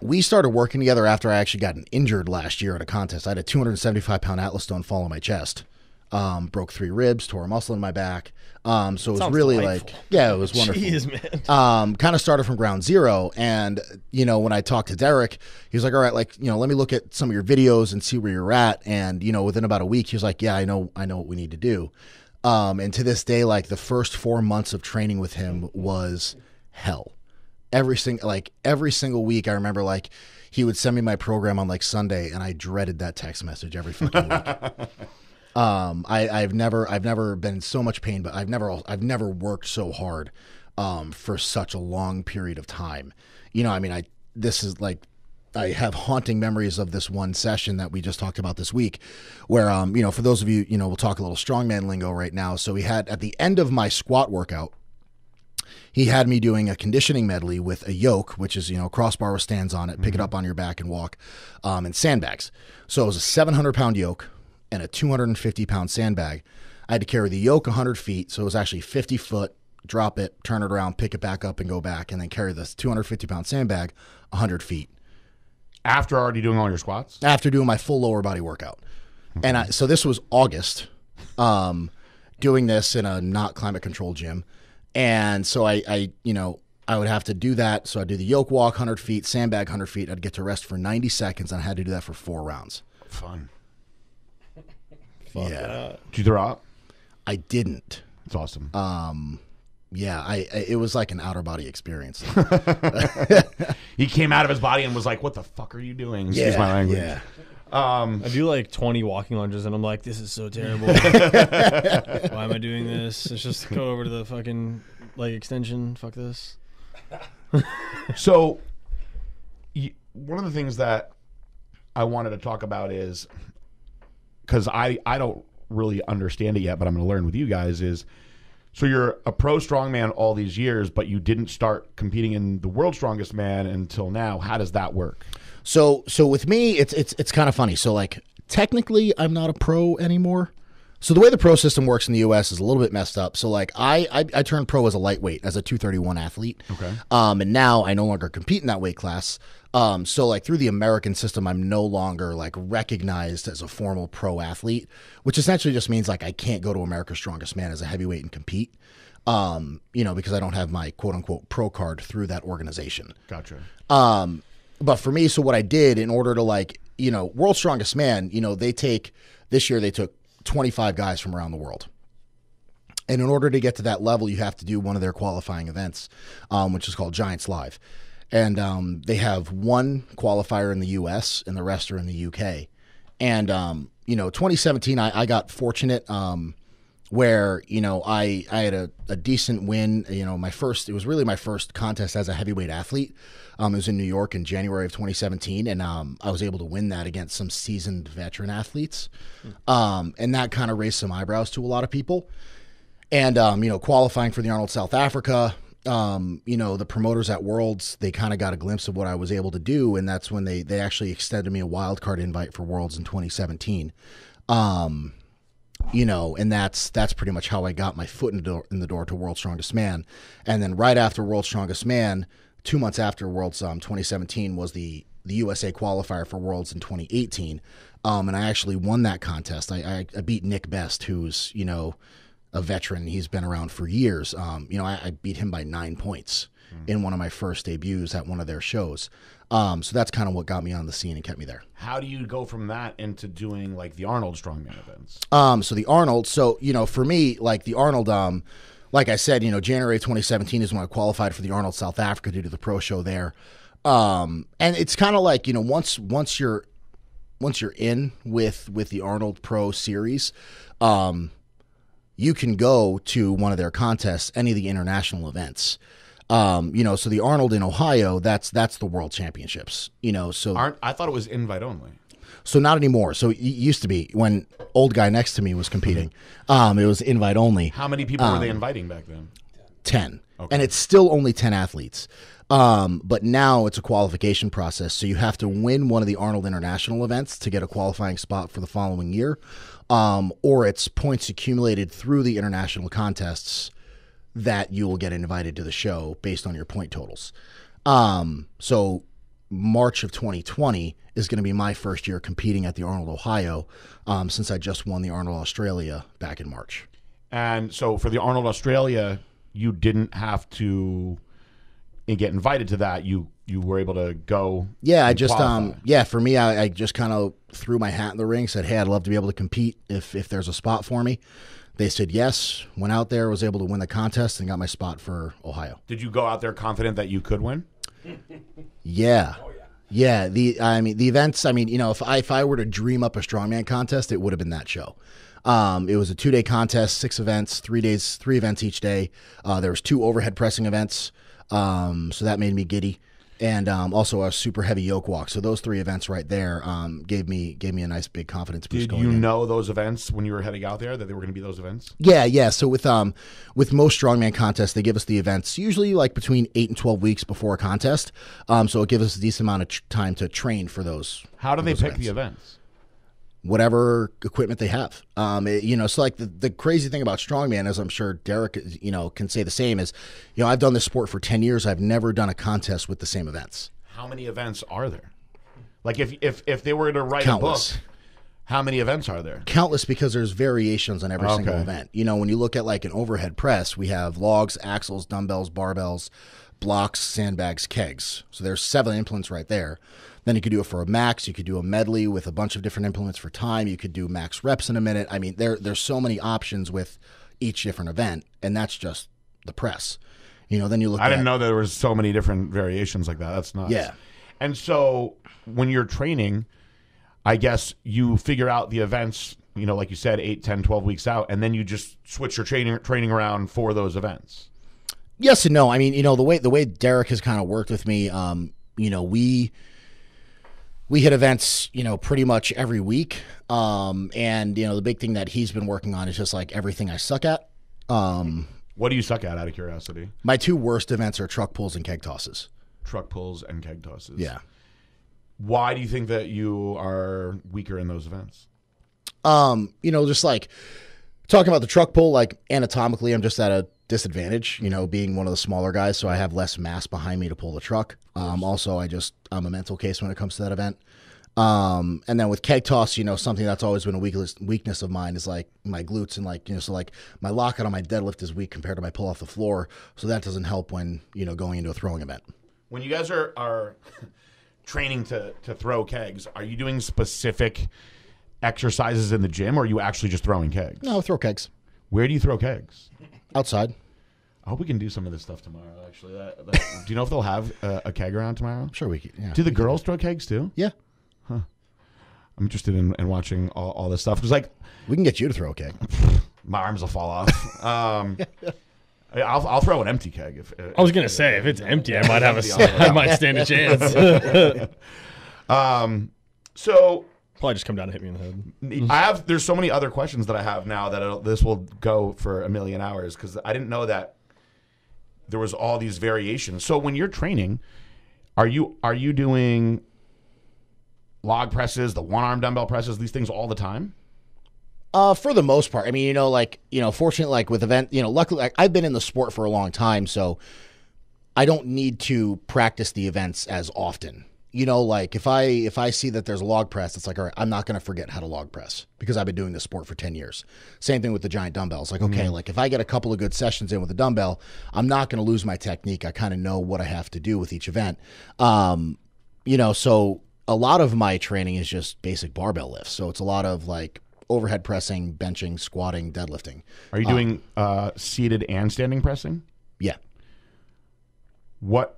we started working together after I actually got injured last year at a contest. I had a 275-pound Atlas stone fall on my chest. Broke 3 ribs, tore a muscle in my back. So it was really delightful. it was wonderful. Jeez, man. Kind of started from ground zero. And, when I talked to Derek, he was like, all right, let me look at some of your videos and see where you're at. And, within about a week, he was like, yeah, I know what we need to do. And to this day, like the first 4 months of training with him was hell. Every single week, I remember like he would send me my program on like Sunday and I dreaded that text message every fucking week. I've never been in so much pain, but I've never worked so hard, for such a long period of time. I have haunting memories of this one session that we just talked about this week where, for those of you, we'll talk a little strongman lingo right now. So we had at the end of my squat workout, he had me doing a conditioning medley with a yoke, which is, crossbar with stands on it, pick it up on your back and walk, and sandbags. So it was a 700-pound yoke and a 250-pound sandbag. I had to carry the yoke 100 feet, so it was actually 50 foot, drop it, turn it around, pick it back up and go back, and then carry this 250-pound sandbag 100 feet. After already doing all your squats? After doing my full lower body workout. And so this was August, doing this in a not climate-controlled gym. And so I would have to do that. So I'd do the yoke walk 100 feet, sandbag 100 feet. I'd get to rest for 90 seconds, and I had to do that for 4 rounds. Fun. Yeah. Did you throw up? I didn't. That's awesome. It was like an outer body experience. He came out of his body and was like, what the fuck are you doing? Excuse my language. Yeah. I do like 20 walking lunges, and I'm like, this is so terrible. Why am I doing this? Let's just go over to the fucking leg extension. Fuck this. So, one of the things that I wanted to talk about is, because I don't really understand it yet, but I'm going to learn with you guys, is so you're a pro strongman all these years, but you didn't start competing in the World's Strongest Man until now. How does that work? So with me, it's kind of funny. So like technically, I'm not a pro anymore. So the way the pro system works in the U.S. is a little bit messed up. So like I turned pro as a lightweight, as a 231 athlete. Okay. And now I no longer compete in that weight class. So like through the American system, I'm no longer like recognized as a formal pro athlete, which essentially just means like I can't go to America's Strongest Man as a heavyweight and compete. Because I don't have my quote unquote pro card through that organization. Gotcha. But for me, so what I did in order to World's Strongest Man, this year they took 25 guys from around the world. And in order to get to that level, you have to do one of their qualifying events, which is called Giants Live. And they have one qualifier in the U.S. and the rest are in the U.K. And, 2017, I got fortunate where, I had a decent win. It was really my first contest as a heavyweight athlete. It was in New York in January of 2017, and I was able to win that against some seasoned veteran athletes. And that kind of raised some eyebrows to a lot of people. And, qualifying for the Arnold South Africa, the promoters at Worlds, they kind of got a glimpse of what I was able to do, and that's when they actually extended me a wild card invite for Worlds in 2017. And that's pretty much how I got my foot in the door to World's Strongest Man. And then right after World's Strongest Man, 2 months after Worlds 2017 was the USA qualifier for Worlds in 2018. And I actually won that contest. I beat Nick Best, who's, a veteran. He's been around for years. I beat him by 9 points in one of my first debuts at one of their shows. So that's kind of what got me on the scene and kept me there. How do you go from that into doing like the Arnold Strongman events? So the Arnold, for me, like the Arnold, like I said, January 2017 is when I qualified for the Arnold South Africa to do the pro show there. And it's kind of like, once you're in with the Arnold Pro Series, you can go to one of their contests, any of the international events. So the Arnold in Ohio, that's the World Championships. So I thought it was invite only. So not anymore. So it used to be when old guy next to me was competing. It was invite only. How many people were they inviting back then? 10. Okay. And it's still only 10 athletes. But now it's a qualification process. So you have to win one of the Arnold International events to get a qualifying spot for the following year. Or it's points accumulated through the international contests that you will get invited to the show based on your point totals. So March of 2020 is going to be my first year competing at the Arnold Ohio, since I just won the Arnold Australia back in March. And so for the Arnold Australia, you didn't have to get invited to that. You were able to go. Yeah, I and just qualify. for me, I just kind of threw my hat in the ring, said, hey, I'd love to be able to compete if there's a spot for me. They said yes, went out there, was able to win the contest, and got my spot for Ohio. Did you go out there confident that you could win? Yeah. Yeah, the events, if I were to dream up a strongman contest, it would have been that show. It was a 2-day contest, 6 events, 3 days, 3 events each day. There was 2 overhead pressing events, so that made me giddy. And also a super heavy yoke walk. So those 3 events right there gave me a nice big confidence boost. Did you know those events when you were heading out there that they were going to be those events? Yeah. So with most strongman contests, they give us the events usually like between 8 and 12 weeks before a contest. So it gives us a decent amount of time to train for those. How do they pick the events? Whatever equipment they have. So like the crazy thing about strongman is, I'm sure Derek, can say the same, is, I've done this sport for 10 years. I've never done a contest with the same events. How many events are there? Like if they were to write Countless. a book, how many events are there? Countless, because there's variations on every single event. When you look at like an overhead press, we have logs, axles, dumbbells, barbells, blocks, sandbags, kegs. So there's 7 implements right there. Then you could do it for a max. You could do a medley with a bunch of different implements for time. You could do max reps in a minute. I mean, there's so many options with each different event, and that's just the press. Then you look. I didn't know there was so many different variations like that. That's nuts. Yeah. And so when you're training, I guess you figure out the events, like you said, 8, 10, 12 weeks out, and then you just switch your training around for those events. Yes and no. I mean, the way Derek has kind of worked with me, we hit events, pretty much every week. And the big thing that he's been working on is just like everything I suck at. What do you suck at, out of curiosity? My 2 worst events are truck pulls and keg tosses. Truck pulls and keg tosses. Yeah. Why do you think that you are weaker in those events? Just like talking about the truck pull, like anatomically, I'm just at a disadvantage, being one of the smaller guys, so I have less mass behind me to pull the truck. Also, I'm a mental case when it comes to that event. And then with keg toss, something that's always been a weakness of mine is like my glutes, and like, so like my lockout on my deadlift is weak compared to my pull off the floor. So that doesn't help when, going into a throwing event. When you guys are training to throw kegs, are you doing specific exercises in the gym, or are you actually just throwing kegs? No, throw kegs. Where do you throw kegs? Outside. I hope we can do some of this stuff tomorrow, actually. Do you know if they'll have a keg around tomorrow? I'm sure we can. Yeah. Do the girls throw kegs too? Yeah. I'm interested in watching all this stuff. Because, like, we can get you to throw a keg. My arms will fall off. I'll throw an empty keg. I was gonna say, if it's empty, I might I might stand a chance. So probably just come down and hit me in the head. There's so many other questions that I have now that this will go for a million hours, because I didn't know that there was all these variations. So when you're training, are you doing log presses, the 1-arm dumbbell presses, these things all the time? For the most part. I mean, fortunately, like with event, luckily, like, I've been in the sport for a long time, so I don't need to practice the events as often. Like if I see that there's a log press, it's like, all right, I'm not going to forget how to log press because I've been doing this sport for 10 years. Same thing with the giant dumbbells. Like, okay, like if I get a couple of good sessions in with a dumbbell, I'm not going to lose my technique. I kind of know what I have to do with each event. So a lot of my training is just basic barbell lifts. So it's a lot of like overhead pressing, benching, squatting, deadlifting. Are you doing seated and standing pressing? Yeah. What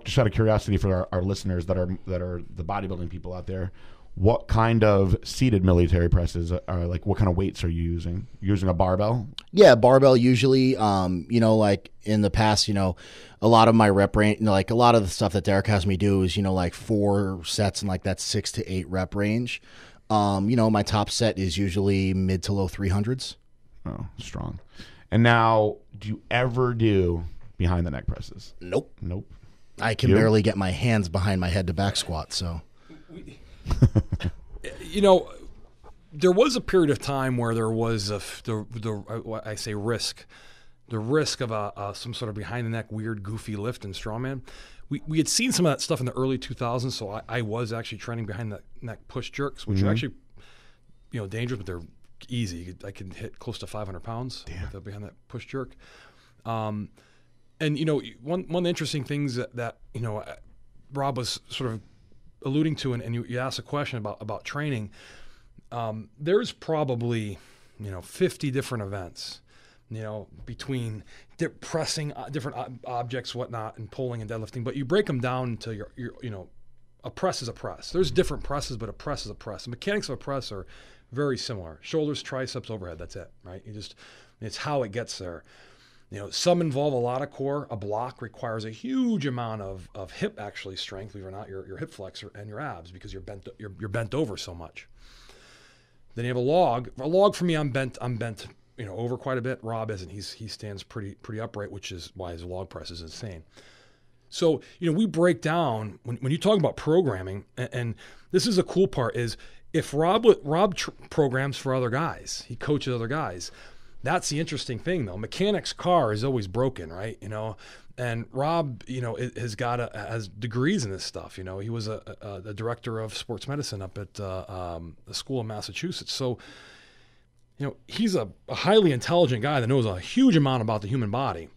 just out of curiosity for our listeners that are the bodybuilding people out there, what kind of seated military presses are like? What kind of weights are you using? Using a barbell? Yeah, barbell usually. Like in the past, a lot of my rep range, like a lot of the stuff that Derek has me do is, like 4 sets and like that 6 to 8 rep range. My top set is usually mid to low 300s. Oh, strong. And now, do you ever do behind the neck presses? Nope. I can You? barely get my hands behind my head to back squat. So, there was a period of time where there was the risk of some sort of behind the neck weird goofy lift in strongman. We had seen some of that stuff in the early 2000s, so I was actually training behind the neck push jerks, which are actually dangerous, but they're easy. I can hit close to 500 pounds with the behind that push jerk. And one of the interesting things that Rob was sort of alluding to, and you asked a question about training. There's probably 50 different events, between pressing different objects, whatnot, and pulling and deadlifting. But you break them down to your a press is a press. There's different presses, but a press is a press. The mechanics of a press are very similar. Shoulders, triceps, overhead. That's it, right? It's how it gets there. Some involve a lot of core. A block requires a huge amount of hip strength, believe it or not, your hip flexor and your abs, because you're bent over so much. Then you have a log. A log for me, I'm bent over quite a bit. Rob isn't. He stands pretty upright, which is why his log press is insane. So, we break down when you talk about programming, and this is the cool part, is if Rob programs for other guys, he coaches other guys. That's the interesting thing, though. Mechanics' car is always broken, right? And Rob, has degrees in this stuff. He was a director of sports medicine up at the school in Massachusetts. So, he's a highly intelligent guy that knows a huge amount about the human body.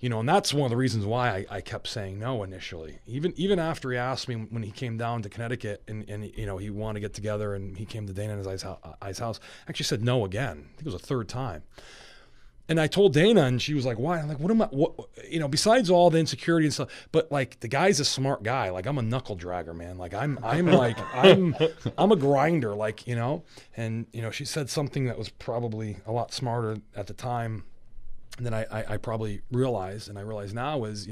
And that's one of the reasons why I kept saying no initially. Even after he asked me when he came down to Connecticut and he wanted to get together, and he came to Dana and his house, I actually said no again. I think it was a third time. And I told Dana, and she was like, why? I'm like, besides all the insecurity and stuff, but like the guy's a smart guy. Like I'm a knuckle dragger, man. Like I'm a grinder, and she said something that was probably a lot smarter at the time than I probably realized, and I realize now is,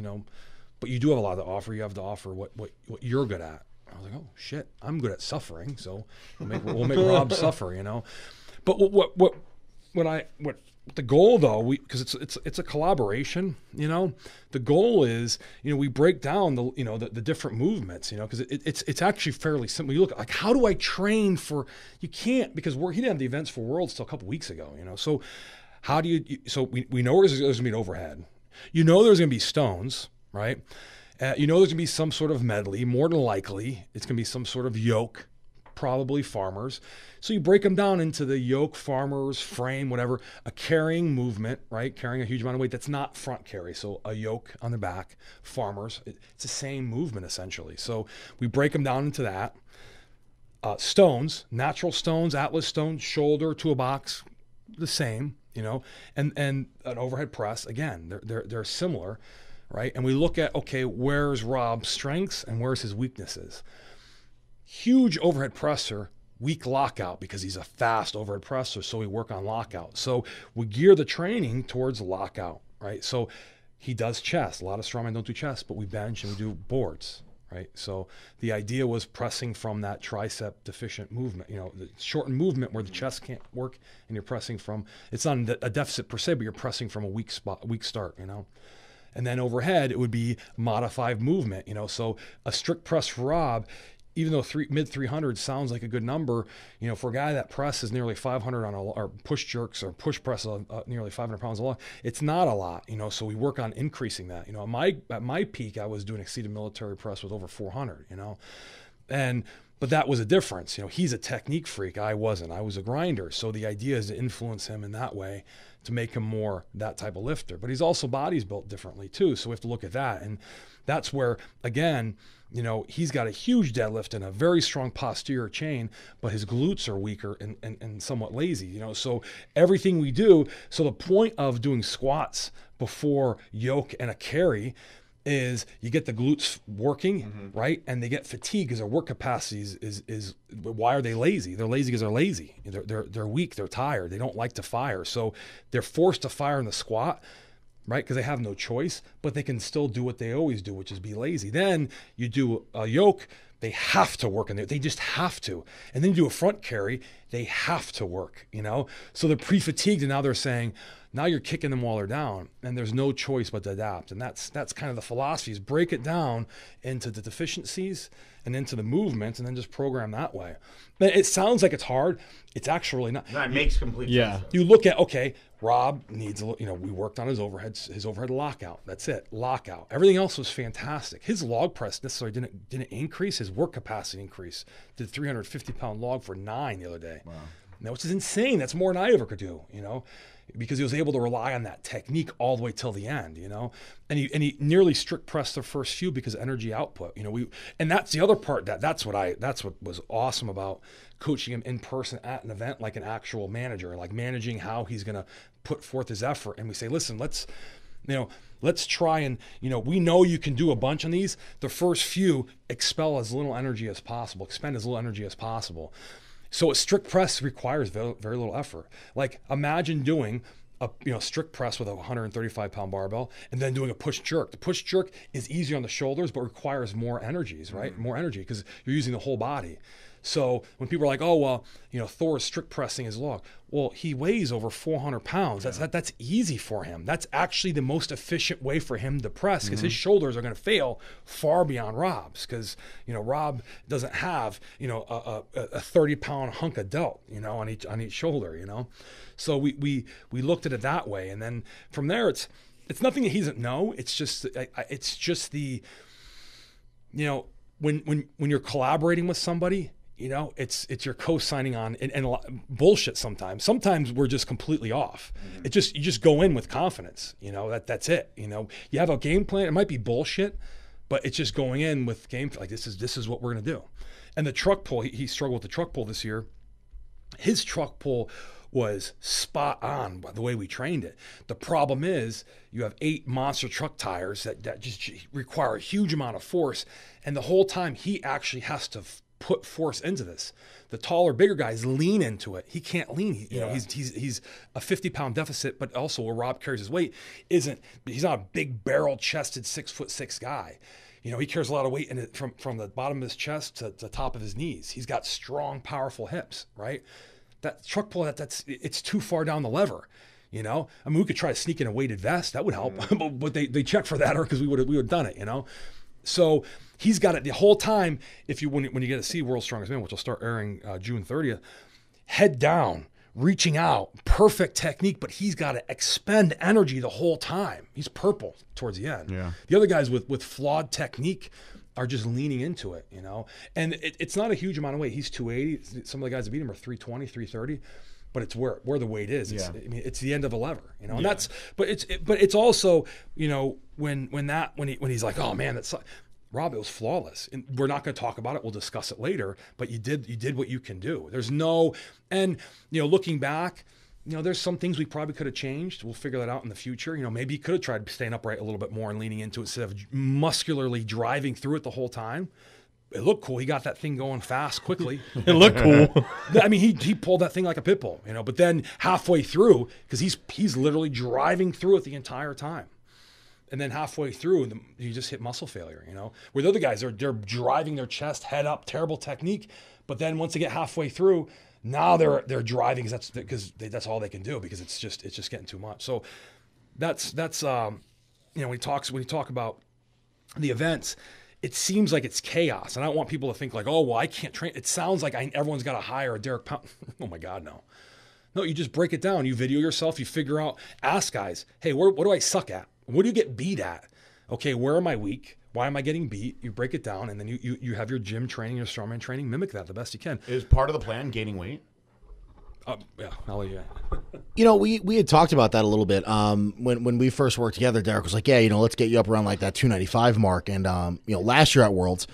but you do have a lot to offer. You have to offer what you're good at. I was like, oh shit, I'm good at suffering, so we'll make Rob suffer, But what the goal though, because it's a collaboration, the goal is, we break down the different movements, because it's actually fairly simple. You look like, how do I train for? You can't, because he didn't have the events for Worlds till a couple weeks ago, so. How do you? So we know there's going to be an overhead. There's going to be stones, right? There's going to be some sort of medley. More than likely, it's going to be some sort of yoke, probably farmers. So you break them down into the yoke, farmers, frame, whatever. A carrying movement, right? Carrying a huge amount of weight. That's not front carry. So a yoke on the back, farmers. It's the same movement essentially. So we break them down into that. Stones, natural stones, atlas stones, shoulder to a box, the same. And an overhead press, again, they're similar, right? And we look at, okay, where's Rob's strengths and where's his weaknesses? Huge overhead presser, weak lockout, because he's a fast overhead presser, so we work on lockout. So we gear the training towards lockout, right? So he does chest. A lot of strongmen don't do chest, but we bench and we do boards, right? So the idea was pressing from that tricep deficient movement, the shortened movement where the chest can't work, and you're pressing from, it's not a deficit per se, but you're pressing from a weak start, And then overhead, it would be modified movement, So a strict press for Rob, even though mid 300 sounds like a good number, for a guy that presses nearly 500 or push jerks or push press nearly 500 pounds a log, it's not a lot, So we work on increasing that. At my peak, I was doing exceeded military press with over 400, but that was a difference. He's a technique freak. I wasn't. I was a grinder. So the idea is to influence him in that way to make him more that type of lifter. But he's also body's built differently too. So we have to look at that. And that's where, again, he's got a huge deadlift and a very strong posterior chain, but his glutes are weaker and somewhat lazy, So everything we do, so the point of doing squats before yoke and a carry is you get the glutes working, right? And they get fatigue because their work capacity is why are they lazy? They're lazy because they're lazy. They're weak. They're tired. They don't like to fire. So they're forced to fire in the squat, right? Because they have no choice, but they can still do what they always do, which is be lazy. Then you do a yoke, they have to work in there. They just have to. And then you do a front carry, they have to work, So they're pre-fatigued, and now they're saying, now you're kicking them while they're down, and there's no choice but to adapt. And that's kind of the philosophy, is break it down into the deficiencies and into the movements, and then just program that way. It sounds like it's hard. It's actually not. That makes complete sense. You look at, okay, Rob needs, we worked on his overhead lockout. That's it, lockout. Everything else was fantastic. His log press necessarily didn't increase. His work capacity increased. Did 350-pound log for 9 the other day. Wow. Now, which is insane. That's more than I ever could do, because he was able to rely on that technique all the way till the end, and he nearly strict pressed the first few because of energy output, and that's the other part that's what was awesome about coaching him in person at an event, like an actual manager, like managing how he's going to put forth his effort. And we say, listen, let's try and, we know you can do a bunch on these. The first few, expend as little energy as possible. So a strict press requires very, very little effort. Like, imagine doing a strict press with a 135-pound barbell and then doing a push jerk. The push jerk is easier on the shoulders but requires more energies, right? More energy because you're using the whole body. So when people are like, oh, well, Thor is strict pressing his log. Well, he weighs over 400 pounds. That's easy for him. That's actually the most efficient way for him to press because his shoulders are going to fail far beyond Rob's because, Rob doesn't have, a 30-pound hunk of delt, on each shoulder, So we looked at it that way. And then from there, it's nothing that he doesn't know. It's just the, when you're collaborating with somebody, it's your co-signing on and a lot, bullshit sometimes. Sometimes we're just completely off. You just go in with confidence, that's it. You have a game plan. It might be bullshit, but it's just going in with game like this is what we're gonna do. And the truck pull, he struggled with the truck pull this year. His truck pull was spot on by the way we trained it. The problem is you have 8 monster truck tires that just require a huge amount of force, and the whole time he actually has to put force into this. The taller, bigger guys lean into it. He can't lean. He's a 50-pound deficit, but also where Rob carries his weight he's not a big barrel-chested 6'6" guy. He carries a lot of weight in it from the bottom of his chest to the top of his knees. He's got strong, powerful hips, right? That truck pull, it's too far down the lever. I mean, we could try to sneak in a weighted vest. That would help, but they checked for that, or because we would have done it. So he's got it the whole time. When you get to see World's Strongest Man, which will start airing June 30th, head down, reaching out, perfect technique, but he's got to expend energy the whole time. He's purple towards the end. Yeah. The other guys with flawed technique are just leaning into it, And it's not a huge amount of weight. He's 280. Some of the guys that beat him are 320, 330. But it's where the weight is. It's the end of a lever, And that's. But it's also, when he's like, oh man, that's. Rob, it was flawless. And we're not going to talk about it. We'll discuss it later. But you did what you can do. There's no, and looking back, there's some things we probably could have changed. We'll figure that out in the future. Maybe he could have tried staying upright a little bit more and leaning into it instead of muscularly driving through it the whole time. It looked cool. He got that thing going fast, quickly. It looked cool. I mean, he pulled that thing like a pit bull, But then halfway through, because he's literally driving through it the entire time. And then halfway through, you just hit muscle failure, Where the other guys they're driving their chest, head up, terrible technique. But then once they get halfway through, now they're driving because that's all they can do because it's just getting too much. So that's when you talk about the events, it seems like it's chaos, and I don't want people to think like, oh well, I can't train. It sounds like everyone's got to hire a Derek Poundstone. Oh my God, no. No, you just break it down. You video yourself. You figure out. Ask guys, hey, what do I suck at? What do you get beat at? Okay, where am I weak? Why am I getting beat? You break it down, and then you have your gym training, your strongman training. Mimic that the best you can. Is part of the plan gaining weight? Yeah, I'll let you. We had talked about that a little bit. When we first worked together, Derek was like, yeah, let's get you up around like that 295 mark. And last year at Worlds,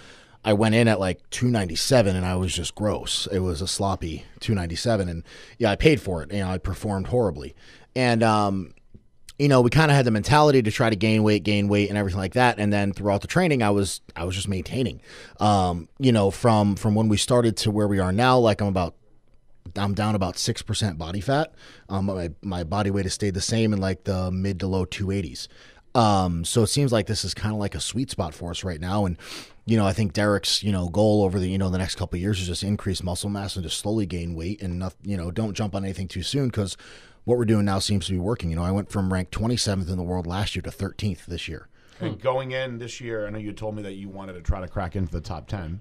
I went in at like 297, and I was just gross. It was a sloppy 297, and I paid for it. I performed horribly, and we kind of had the mentality to try to gain weight and everything like that. And then throughout the training, I was just maintaining, from when we started to where we are now, like I'm down about 6% body fat. My body weight has stayed the same in like the mid to low 280s. So it seems like this is kind of like a sweet spot for us right now. And, I think Derek's, goal over the next couple of years is just increase muscle mass and just slowly gain weight and, don't jump on anything too soon, because what we're doing now seems to be working. I went from ranked 27th in the world last year to 13th this year. And going in this year, I know you told me that you wanted to try to crack into the top 10,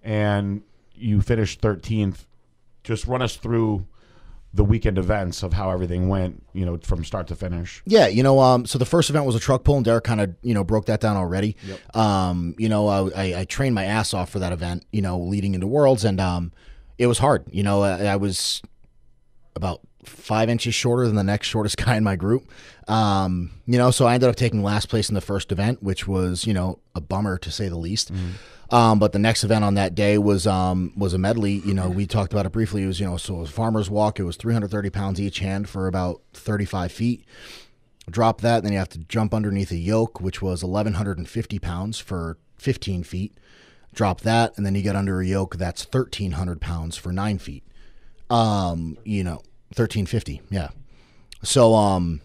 and you finished 13th. Just run us through the weekend events of how everything went, from start to finish. Yeah, so the first event was a truck pull, and Derek kind of, broke that down already. Yep. I trained my ass off for that event, leading into Worlds, and it was hard. I was about 5 inches shorter than the next shortest guy in my group. So I ended up taking last place in the first event, which was, a bummer to say the least. But the next event on that day was a medley. We talked about it briefly. It was, so it was farmer's walk. It was 330 pounds each hand for about 35 feet. Drop that, then you have to jump underneath a yoke, which was 1,150 pounds for 15 feet. Drop that, and then you get under a yoke that's 1,300 pounds for 9 feet. 1,350, yeah. So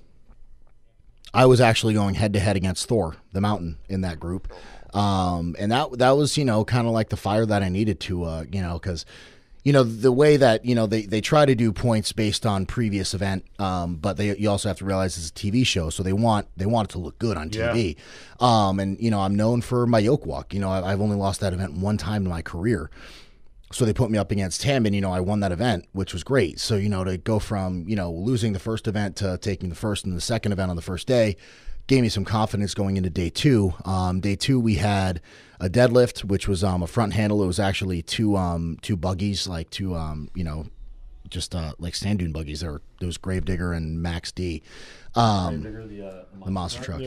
I was actually going head to head against Thor, the mountain, in that group. And that was, kind of like the fire that I needed to, because, the way that, they try to do points based on previous event, but you also have to realize it's a TV show, so they want it to look good on TV. Yeah. And, I'm known for my yoke walk. I've only lost that event one time in my career. So they put me up against him, and, I won that event, which was great. So, to go from, losing the first event to taking the first and the second event on the first day gave me some confidence going into day two. Day two, we had a deadlift, which was a front handle. It was actually two buggies, like two, just like sand dune buggies. There was Gravedigger and Max D. The monster truck.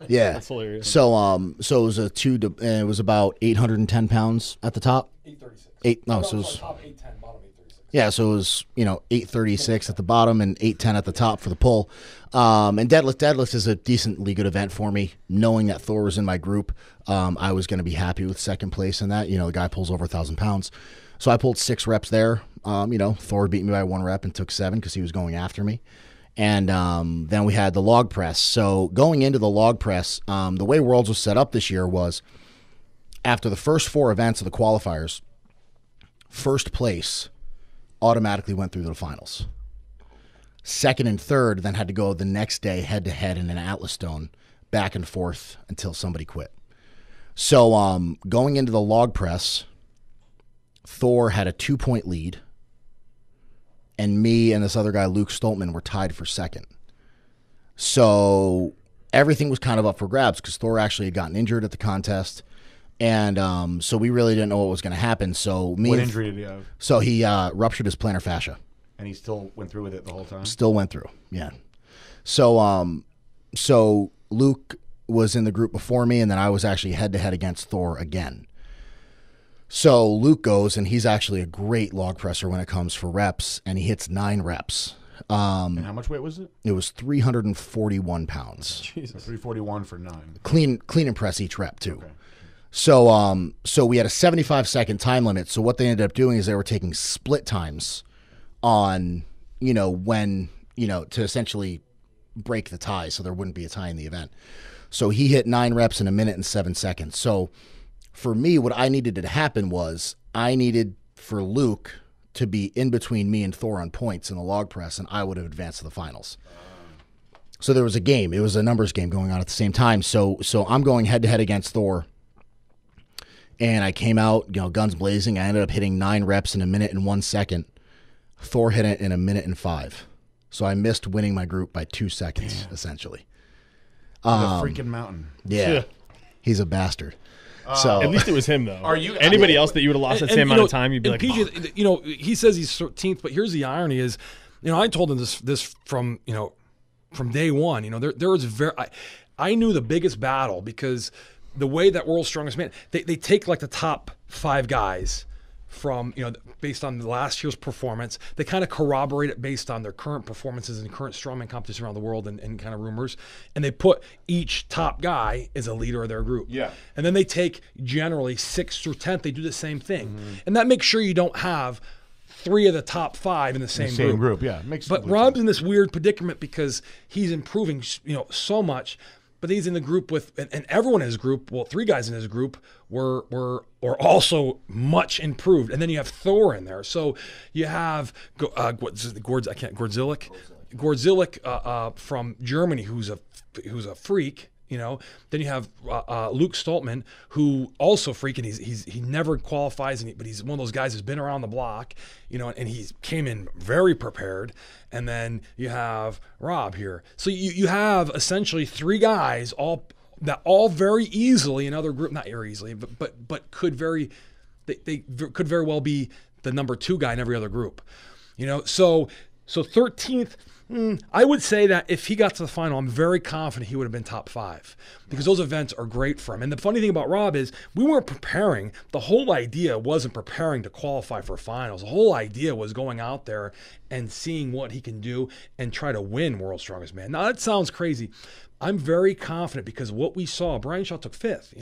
Yeah. That's hilarious. So it was it was about 810 pounds at the top. 836. So it was top 810, bottom 836. Yeah, so it was 836 at the bottom and 810 at the top for the pull. And deadlift is a decently good event for me. Knowing that Thor was in my group, I was going to be happy with second place in that. The guy pulls over 1,000 pounds, so I pulled 6 reps there. Thor beat me by 1 rep and took 7 because he was going after me. And then we had the log press. So going into the log press, the way Worlds was set up this year was after the first 4 events of the qualifiers, first place automatically went through to the finals. Second and third then had to go the next day head-to-head in an Atlas Stone, back and forth until somebody quit. So going into the log press, Thor had a 2-point lead, and me and this other guy, Luke Stoltman, were tied for second. So everything was kind of up for grabs because Thor actually had gotten injured at the contest. And so we really didn't know what was going to happen. So what injury did he have? So he ruptured his plantar fascia. And he still went through with it the whole time? Still went through, yeah. So so Luke was in the group before me, and then I was actually head-to-head against Thor again. So Luke goes, and he's actually a great log presser when it comes for reps, and he hits 9 reps. And how much weight was it? It was 341 pounds. Jesus. 341 for 9. Clean and press each rep, too. Okay. So we had a 75-second time limit. So what they ended up doing is they were taking split times on, when, to essentially break the tie so there wouldn't be a tie in the event. So he hit 9 reps in 1 minute and 7 seconds. So for me, what I needed to happen was I needed for Luke to be in between me and Thor on points in the log press, and I would have advanced to the finals. So there was a game. It was a numbers game going on at the same time. So I'm going head-to-head against Thor. And I came out, guns blazing. I ended up hitting 9 reps in 1 minute and 1 second. Thor hit it in 1 minute and 5. So I missed winning my group by 2 seconds, essentially. The freaking mountain. Yeah. He's a bastard. So At least it was him, though. Are you Anybody else that you would have lost that same amount of time, you'd be like, PJ, he says he's 13th, but here's the irony is, I told him this from day one. There was I knew the biggest battle because the way that World's Strongest Man, they take like the top 5 guys from, based on the last year's performance. They kind of corroborate it based on their current performances in current strongman competition around the world and kind of rumors. And they put each top guy as a leader of their group. Yeah. And then they take generally 6th through 10th. They do the same thing. And that makes sure you don't have 3 of the top 5 in the same group. Yeah. But Rob's in this weird predicament because he's improving, so much. But he's in the group with, and everyone in his group, 3 guys in his group were also much improved. And then you have Thor in there. So you have Gordzilik from Germany, who's a freak. Then you have Luke Stoltman, who also freak, and he never qualifies, but he's one of those guys who's been around the block, and he came in very prepared. And then you have Rob here, so you have essentially 3 guys all very easily, another group, not very easily, but could very well be the number 2 guy in every other group, So 13th. I would say that if he got to the final, I'm very confident he would have been top 5 because those events are great for him. And the funny thing about Rob is we weren't preparing. The whole idea wasn't preparing to qualify for finals. The whole idea was going out there and seeing what he can do and try to win World's Strongest Man. Now, that sounds crazy. I'm very confident because what we saw, Brian Shaw took 5th,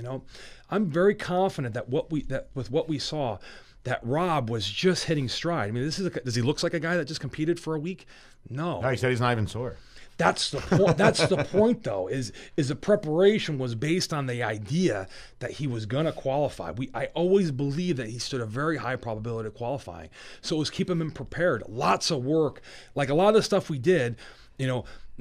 I'm very confident that with what we saw, that Rob was just hitting stride. I mean, does he look like a guy that just competed for a week? No. No, he said he's not even sore. That's the point. That's the point, though. Is the preparation was based on the idea that he was gonna qualify. I always believed that he stood a very high probability of qualifying. So it was keep him prepared. Lots of work, like a lot of the stuff we did.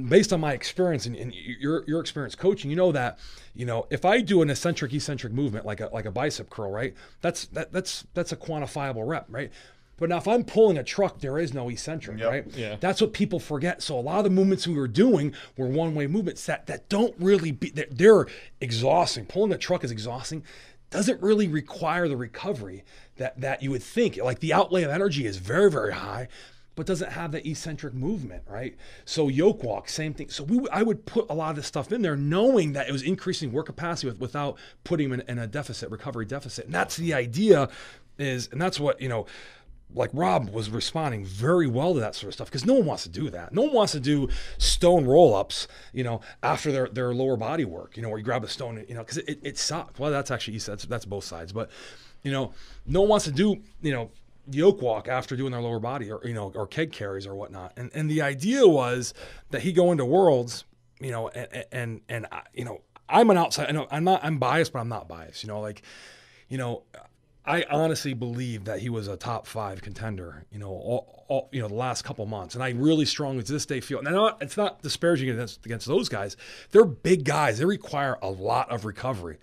Based on my experience and your experience coaching, that if I do an eccentric movement like a bicep curl, right? That's a quantifiable rep, right? But now if I'm pulling a truck, there is no eccentric, right? Yeah. That's what people forget. So a lot of the movements we were doing were one-way movements that don't really they're exhausting. Pulling a truck is exhausting. Doesn't really require the recovery that you would think. Like the outlay of energy is very, very high, but doesn't have the eccentric movement, right? So yoke walk, same thing. So I would put a lot of this stuff in there knowing that it was increasing work capacity without putting him in a recovery deficit. And that's the idea and that's what, like Rob was responding very well to that sort of stuff because no one wants to do that. No one wants to do stone roll-ups, after their lower body work, where you grab a stone, because it sucks. Well, that's actually, that's both sides. But, no one wants to do, yoke walk after doing their lower body or keg carries or whatnot. And the idea was that he go into Worlds, and I'm an outside. I know I'm biased, but I'm not biased. I honestly believe that he was a top 5 contender, all the last couple months. And I really strongly to this day feel, and it's not disparaging against those guys. They're big guys. They require a lot of recovery.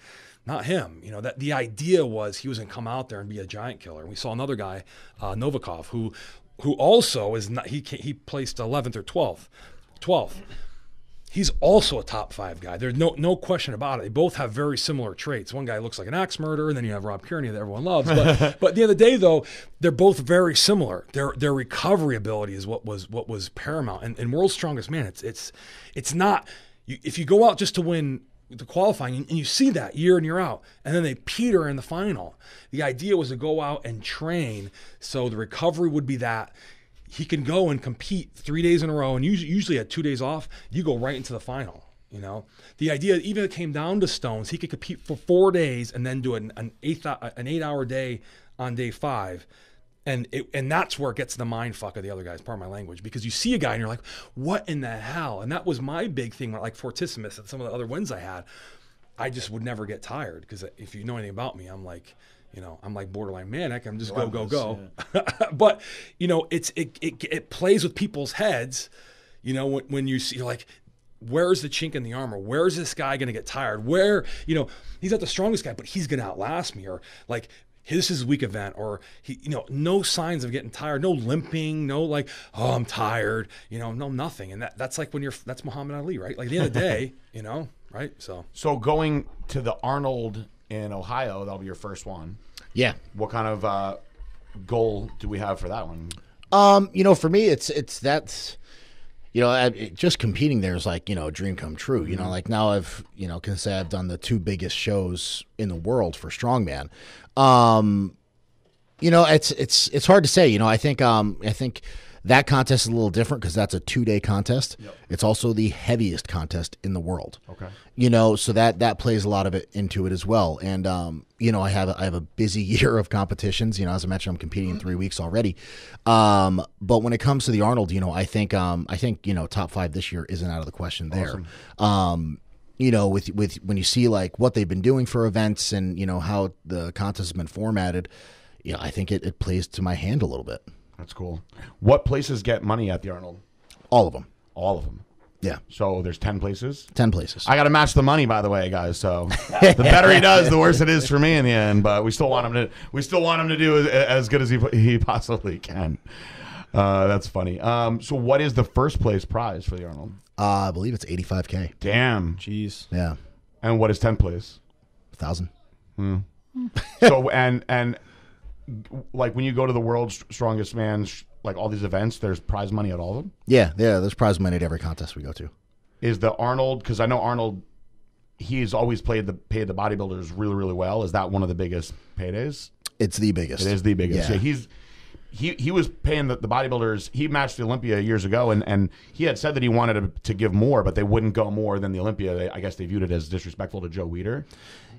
Not him. That the idea was he was going to come out there and be a giant killer. We saw another guy, Novikov, who also is not, he placed 11th or 12th. He's also a top 5 guy. There's no question about it. They both have very similar traits. One guy looks like an axe murderer, and then you have Rob Kearney that everyone loves. But at the end of the day, though, they're both very similar. Their recovery ability is what was paramount. And World's Strongest Man, it's not if you go out just to win the qualifying, and you see that year in, year out, and then they peter in the final. The idea was to go out and train, so the recovery would be that he can go and compete 3 days in a row, and usually at 2 days off, you go right into the final. The idea, even if it came down to stones, he could compete for 4 days and then do an 8-hour day on day 5. And that's where it gets the mind fuck of the other guys, pardon my language, because you see a guy and you're like, what in the hell? And that was my big thing, like Fortissimus and some of the other wins I had. I just would never get tired because if you know anything about me, I'm like, I'm like borderline manic. I'm just go. Yeah. But it plays with people's heads. When you see, you're like, where's the chink in the armor? Where's this guy going to get tired? Where, he's not the strongest guy, but he's going to outlast me, or like, this is his weak event, or he, no signs of getting tired, no limping, no like, oh, I'm tired, no nothing. And that's like that's Muhammad Ali, right? Like at the end of the day, right? So going to the Arnold in Ohio, that'll be your first one. Yeah. What kind of goal do we have for that one? For me, it's that's, just competing there is like, a dream come true. Like now I've, can say I've done the 2 biggest shows in the world for strongman. It's hard to say. I think that contest is a little different because that's a 2-day contest. Yep. It's also the heaviest contest in the world. Okay. So that plays a lot of it into it as well. And I have a busy year of competitions. As I mentioned, I'm competing in 3 weeks already. But when it comes to the Arnold, I think top 5 this year isn't out of the question there. Awesome. With when you see like what they've been doing for events and how the contest has been formatted, I think it plays to my hand a little bit. That's cool. What places get money at the Arnold? All of them. All of them. Yeah. So there's 10 places? 10 places. I got to match the money, by the way, guys. So the better he does, the worse it is for me in the end. But we still want him to do as good as he possibly can. That's funny. So what is the first place prize for the Arnold? I believe it's $85K. Damn. Jeez. Yeah. And what is 10th place? 1,000. So and like when you go to the World's Strongest Man, like all these events, there's prize money at all of them? Yeah, there's prize money at every contest we go to. Is the Arnold, because I know Arnold, he's always paid the bodybuilders really, really well. Is that one of the biggest paydays? It's the biggest. It is the biggest. Yeah. He was paying the bodybuilders. He matched the Olympia years ago, and he had said that he wanted to give more, but they wouldn't go more than the Olympia. I guess they viewed it as disrespectful to Joe Weider.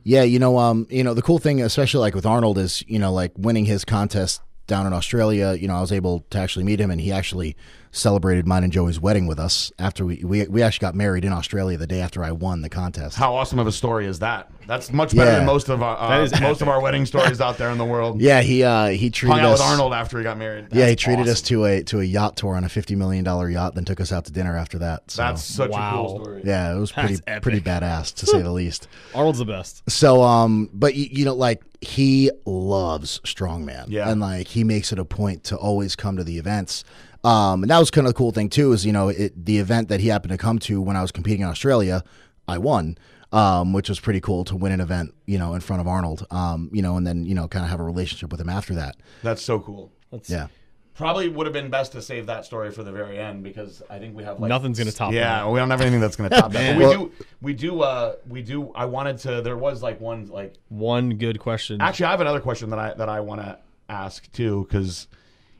Yeah, the cool thing, especially like with Arnold, is like winning his contest down in Australia. I was able to actually meet him, and he actually celebrated mine and Joey's wedding with us after we actually got married in Australia the day after I won the contest. How awesome of a story is that? That's much better than most of our wedding stories out there in the world. Yeah, he treated hung out us with Arnold after he got married. He treated us to a yacht tour on a $50 million yacht, then took us out to dinner after that. So, that's such a cool story. Yeah, it was That's pretty badass to say the least. Arnold's the best. So, but like he loves strongman, Yeah, and like he makes it a point to always come to the events. And that was kind of the cool thing too, is the event that he happened to come to when I was competing in Australia, I won. Which was pretty cool to win an event, in front of Arnold, and then, kind of have a relationship with him after that. That's so cool. Yeah. Probably would have been best to save that story for the very end because I think we have nothing's going to top Yeah, that. we don't have anything that's going to top that. But we do. I wanted to. There was one good question. Actually, I have another question that I want to ask too, because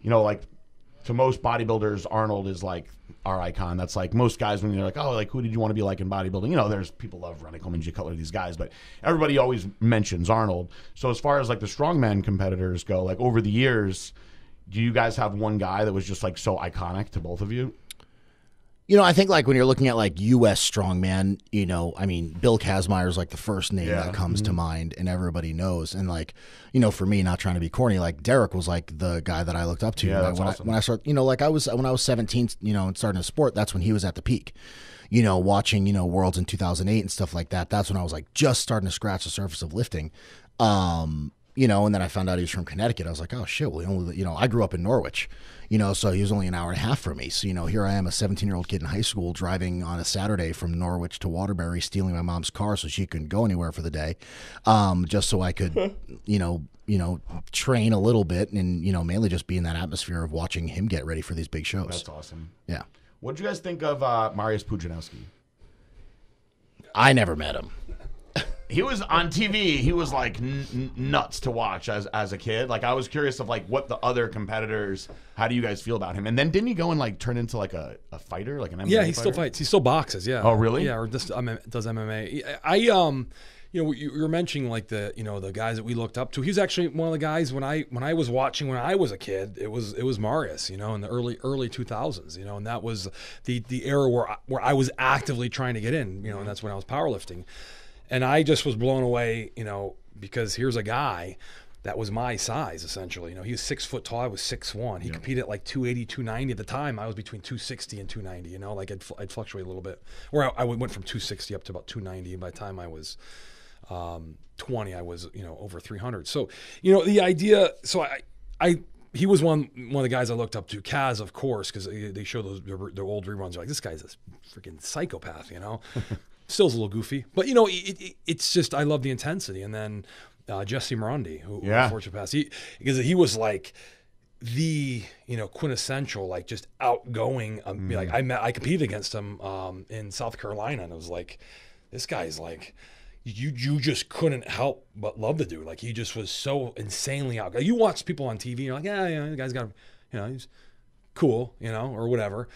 to most bodybuilders, Arnold is like our icon. That's like most guys when you're like, oh, like who did you want to be like in bodybuilding? There's people love Ronnie Coleman, G. Cutler, these guys, but everybody always mentions Arnold. So as far as like the strongman competitors go, like over the years, do you guys have one guy that was just like so iconic to both of you? I think like when you're looking at like U.S. strongman, Bill Kazmaier is like the first name that comes to mind and everybody knows. And like, for me, not trying to be corny, like Derek was like the guy that I looked up to. Yeah, that's awesome. When I started, like when I was 17, and starting a sport, that's when he was at the peak. Watching, Worlds in 2008 and stuff like that. That's when I was like just starting to scratch the surface of lifting. And then I found out he was from Connecticut. I was like, oh shit, well, I grew up in Norwich, so he was only an hour and a half from me. So, here I am, a 17-year-old kid in high school driving on a Saturday from Norwich to Waterbury, stealing my mom's car so she couldn't go anywhere for the day, just so I could, train a little bit and, mainly just be in that atmosphere of watching him get ready for these big shows. That's awesome. Yeah. What did you guys think of Mariusz Pudzianowski? I never met him. He was on TV. He was like nuts to watch as a kid. Like I was curious of like what the other competitors. How do you guys feel about him? And then didn't he go and like turn into like a fighter, like an MMA? Yeah, he fighter? still fights. He still boxes. Yeah. Oh, really? Yeah, or just does MMA. You were mentioning like the guys that we looked up to. He was actually one of the guys when I was watching when I was a kid. It was Mariusz, in the early 2000s, and that was the era where I was actively trying to get in, and that's when I was powerlifting. And I just was blown away, because here's a guy that was my size, essentially. He was 6 foot tall. I was 6'1". He competed at like 280, 290. At the time, I was between 260 and 290, like I'd fluctuate a little bit. Where I went from 260 up to about 290. And by the time I was 20, I was, over 300. So, the idea, so he was one of the guys I looked up to. Kaz, of course, because they show the old reruns. You're like, this guy's a freaking psychopath, Still's a little goofy, but it's just I love the intensity. And then Jesse Morandi, who unfortunately passed, because he was like the quintessential like just outgoing. Like I competed against him in South Carolina, and it was like this guy's like you just couldn't help but love the dude. Like, he just was so insanely out. Like, you watch people on TV, you're like, yeah, the guy's got, he's cool, or whatever.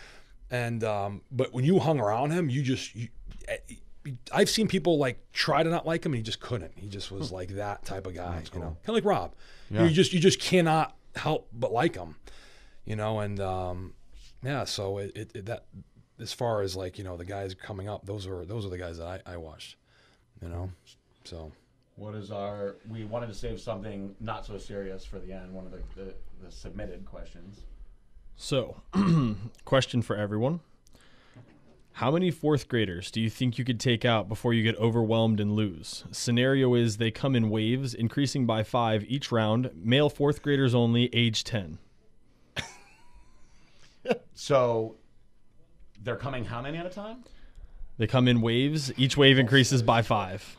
And but when you hung around him, I've seen people like try to not like him, and he just couldn't. He just was like that type of guy, kind of like Rob. Yeah. You just cannot help but like him, and so that as far as like the guys coming up, those are the guys that I watched, so. What is we wanted to save something not so serious for the end, one of the submitted questions. So, question for everyone. How many fourth graders do you think you could take out before you get overwhelmed and lose? Scenario is they come in waves, increasing by 5 each round. Male fourth graders only, age 10. So they're coming how many at a time? They come in waves. Each wave increases by 5.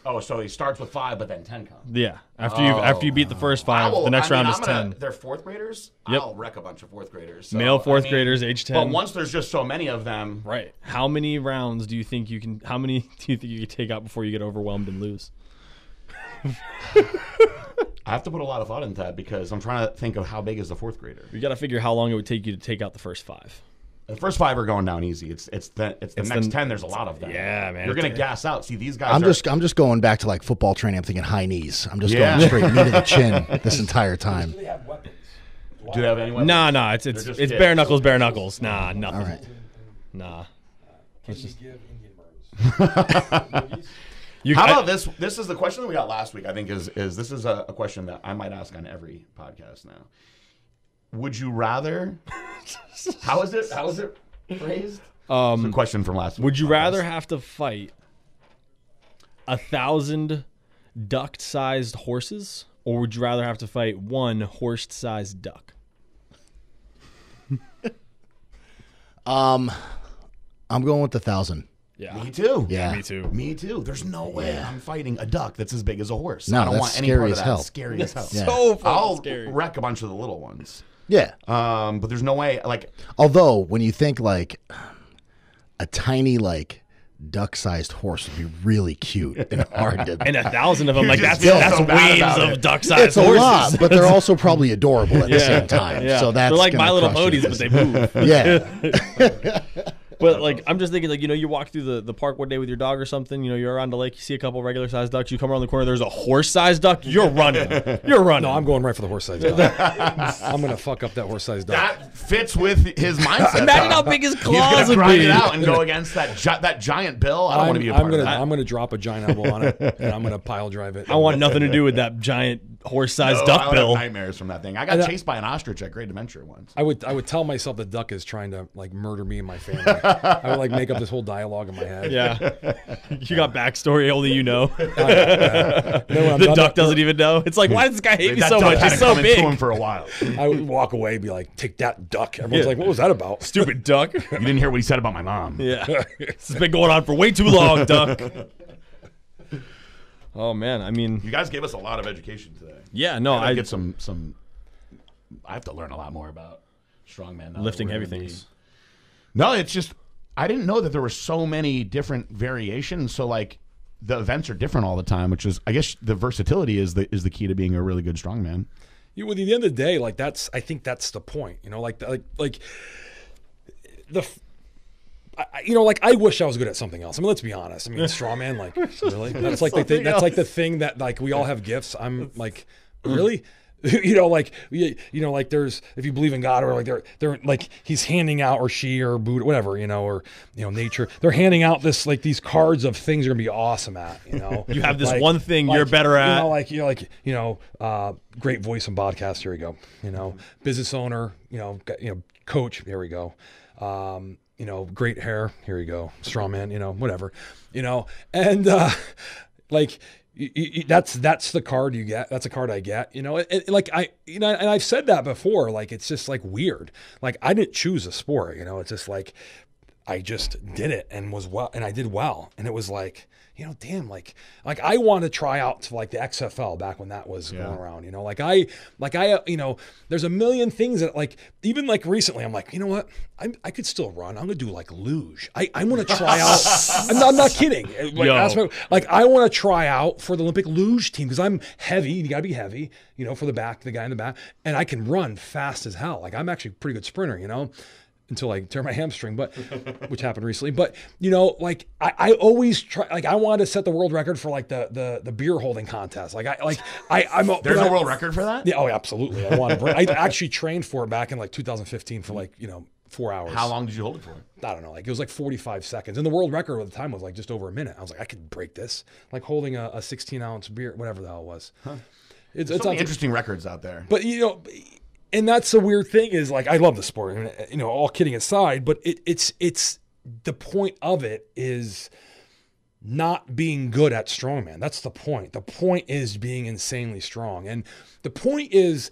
Oh, so he starts with 5, but then 10 come. Yeah. After you beat the first 5, the next round is 10. They're fourth graders? Yep. I'll wreck a bunch of fourth graders. So, Male fourth graders, age 10. But once there's just so many of them. Right. How many rounds do you think you can take out before you get overwhelmed and lose? I have to put a lot of thought into that because I'm trying to think of how big is the fourth grader. You got to figure how long it would take you to take out the first 5. The first 5 are going down easy. It's the next 10. There's a lot of them. Yeah, man. You're gonna gas out. See, these guys. I'm just going back to like football training. I'm thinking high knees. I'm just going straight knee to the chin this entire time. Do they have weapons? Do they have any weapons? Nah. It's bare knuckles, bare knuckles. Nah, nothing. All right. Nah. Can you give Indian birds? How about this? This is the question that we got last week. I think is this is a question that I might ask on every podcast now. Would you rather? How is it phrased? It's a question from last week. Would you rather have to fight 1,000 duck-sized horses, or would you rather have to fight 1 horse-sized duck? I'm going with 1,000. Yeah. Me too. Yeah. Me too. Me too. There's no way I'm fighting a duck that's as big as a horse. No, I don't that's want any scary part of as that. hell. Scary as hell. Yeah. So fucking I'll scary. wreck a bunch of the little ones. Yeah. But there's no way. Like, Although when you think like a tiny like duck-sized horse would be really cute and hard to. And 1,000 of them, like just that's feel so bad waves about of it. duck-sized It's a horses. lot, but they're also probably adorable at the same time. Yeah. So that's they're like gonna My Little crush you. Ponies, but they move. Yeah. But like, I'm just thinking, like, you walk through the park one day with your dog or something. You're around the lake, you see a couple regular sized ducks. You come around the corner, there's a horse sized duck. You're running. You're running. No, I'm going right for the horse-sized duck. I'm going to fuck up that horse-sized duck. that fits with his mindset. Imagine though. how big his He's claws gonna would grind be. it out and go against that giant bill. I don't want to be a part of that. I'm going to drop a giant elbow on it, and I'm going to pile drive it. I want nothing to do with that giant horse sized No, I duck would have bill. nightmares from that thing. I got chased by an ostrich at Great Adventure once. I would tell myself the duck is trying to like murder me and my family. I would like make up this whole dialogue in my head. Yeah. You got backstory only you know. And then when I'm The done, duck doesn't even know. It's like, why does this guy hate me That so duck much? had He's to so come into him big. for a while. I would walk away and be like, "Take that, duck." Everyone's Yeah. like, "What was that about?" Stupid duck. You didn't hear what he said about my mom. Yeah. This has been going on for way too long, duck. Oh, man. I mean, You guys gave us a lot of education today. yeah, no, I I get some. I have to learn a lot more about strongman. now lifting that we're heavy gonna be- things. No, it's just I didn't know that there were so many different variations. So like the events are different all the time, which is I guess the versatility is the key to being a really good strongman. At the end of the day, like I think that's the point. I wish I was good at something else. I mean, let's be honest. I mean, strawman, like, really? That's like the thing. That's like the thing that like we all have gifts. I'm like, really? Like there's, if you believe in God, or like they're like he's handing out, or she, or Buddha, whatever, or nature. They're handing out this like these cards of things you're gonna be awesome at. You have this one thing you're better at. Great voice and podcast. Here we go. Business owner. Coach. Here we go. Great hair. Here we go. Strawman. Whatever. And like. That's the card you get. That's a card I get. And I've said that before. Like it's just like weird. Like I didn't choose a sport. It's just like I just did it and was well, and I did well. And it was like, you know, damn, like I want to try out to like the XFL back when that was going around, you know, like I, you know, there's a million things that like, even like recently, I'm like, you know what, I could still run. I'm going to do like luge. I want to try out. I'm not kidding. Like I want to try out for the Olympic luge team because I'm heavy. You got to be heavy, you know, for the guy in the back, and I can run fast as hell. Like I'm actually a pretty good sprinter, you know. Until I tear my hamstring, but which happened recently. But you know, like I always try. Like I wanted to set the world record for like the beer holding contest. Like I'm. There's a world record for that? Yeah. Oh, absolutely. I want to. I actually trained for it back in like 2015 for like 4 hours. How long did you hold it for? I don't know. Like it was like 45 seconds, and the world record at the time was like just over a minute. I was like, I could break this. Like holding a 16-ounce beer, whatever the hell it was. Huh. It's so many interesting records out there. But you know. And that's the weird thing is like, I love the sport, and, you know, all kidding aside, but it's the point of it is not being good at strongman. That's the point. The point is being insanely strong. And the point is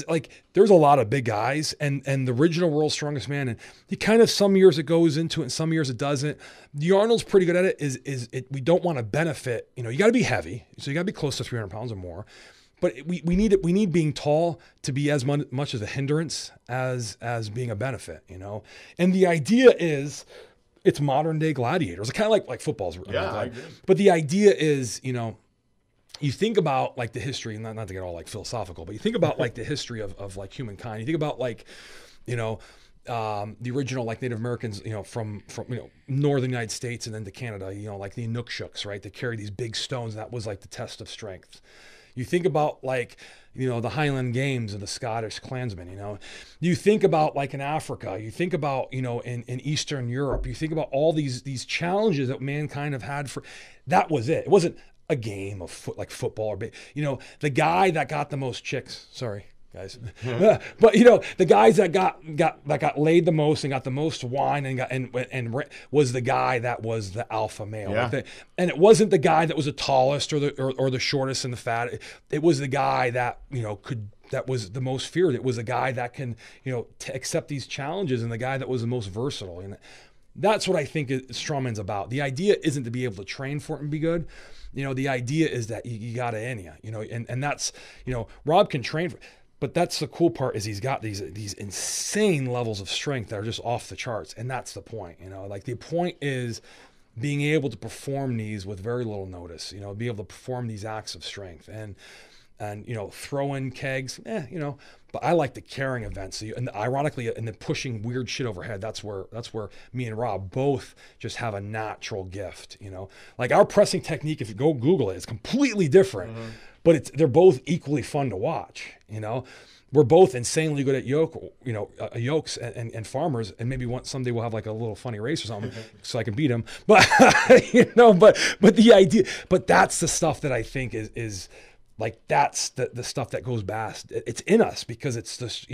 like, there's a lot of big guys and the original world's strongest man. And he kind of, some years it goes into it and some years it doesn't. The Arnold's pretty good at it we don't want to benefit, you know, you got to be heavy. So you got to be close to 300 pounds or more. But we need being tall to be as much as a hindrance as being a benefit, you know. And the idea is, it's modern day gladiators. It's kind of like football's. I agree. But the idea is, you know, you think about like the history, not to get all like philosophical, but you think about like the history of like humankind. You think about like, you know, the original like Native Americans, you know, from you know northern United States and then to Canada, you know, like the Inukshuks, right? They carry these big stones. That was like the test of strength. You think about like, you know, the Highland Games and the Scottish Klansmen, you know. You think about like in Africa, you think about, you know, in Eastern Europe, you think about all these challenges that mankind have had that was it. It wasn't a game of football or, you know, the guy that got the most chicks, sorry. Guys, but you know the guys that got laid the most and got the most wine and was the guy that was the alpha male, and it wasn't the guy that was the tallest or the shortest and the fat. It was the guy that that was the most feared. It was the guy that can accept these challenges and the guy that was the most versatile. And that's what I think strongman's about. The idea isn't to be able to train for it and be good. You know, the idea is that you got it in you. You know, and that's Rob can train for. But that's the cool part is he's got these insane levels of strength that are just off the charts. And that's the point, like the point is being able to perform these with very little notice, be able to perform these acts of strength and throw in kegs, but I like the carrying events. And ironically, and the pushing weird shit overhead, that's where me and Rob both just have a natural gift, like our pressing technique, if you go Google it, it's completely different. Mm-hmm. But they're both equally fun to watch. We're both insanely good at yokes and farmers, and maybe someday we'll have like a little funny race or something, so I can beat him. But but the idea, but that's the stuff that I think is like that's the stuff that goes past. It's in us because it's this,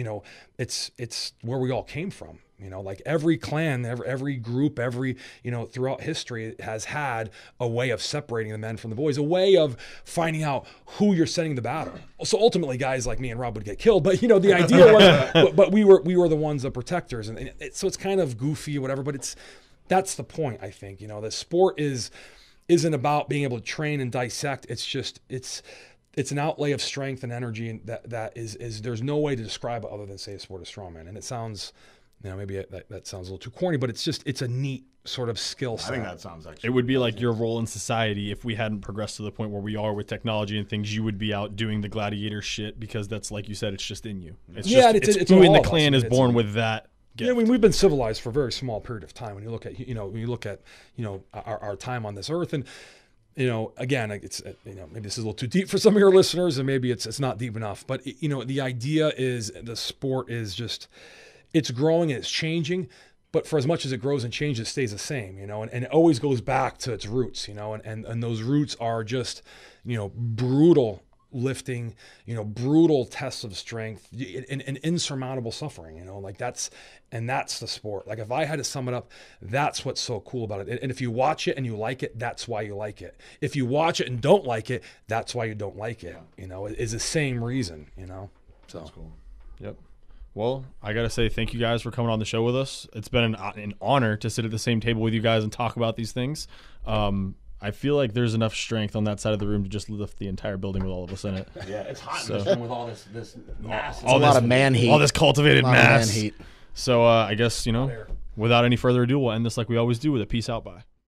it's where we all came from. Like every clan, every group, throughout history has had a way of separating the men from the boys, a way of finding out who you're sending the battle. So ultimately, guys like me and Rob would get killed, but the idea was, but we were the ones, the protectors, and so it's kind of goofy or whatever. But that's the point. I think the sport isn't about being able to train and dissect. It's just it's an outlay of strength and energy, and that is there's no way to describe it other than say a sport of strongman. And it sounds. Maybe that sounds a little too corny, but it's a neat sort of skill set. I think that sounds actually. It would be like your role in society if we hadn't progressed to the point where we are with technology and things. You would be out doing the gladiator shit because that's, like you said, it's just in you. It's it's who in the clan is born with that gift. Yeah, we've been civilized for a very small period of time. When you look at our time on this earth, and again, it's maybe this is a little too deep for some of your listeners, and maybe it's not deep enough. But the idea is the sport is just. It's growing and it's changing, but for as much as it grows and changes, it stays the same, and it always goes back to its roots, and those roots are just, brutal lifting, brutal tests of strength and insurmountable suffering, like that's the sport. Like if I had to sum it up, that's what's so cool about it. And if you watch it and you like it, that's why you like it. If you watch it and don't like it, that's why you don't like it, it's the same reason, so. That's cool. Yep. Well, I got to say thank you guys for coming on the show with us. It's been an honor to sit at the same table with you guys and talk about these things. I feel like there's enough strength on that side of the room to just lift the entire building with all of us in it. Yeah, it's hot in this room with all this mass. A lot of man heat. All this cultivated mass. Man heat. So I guess, without any further ado, we'll end this like we always do with a peace out bye.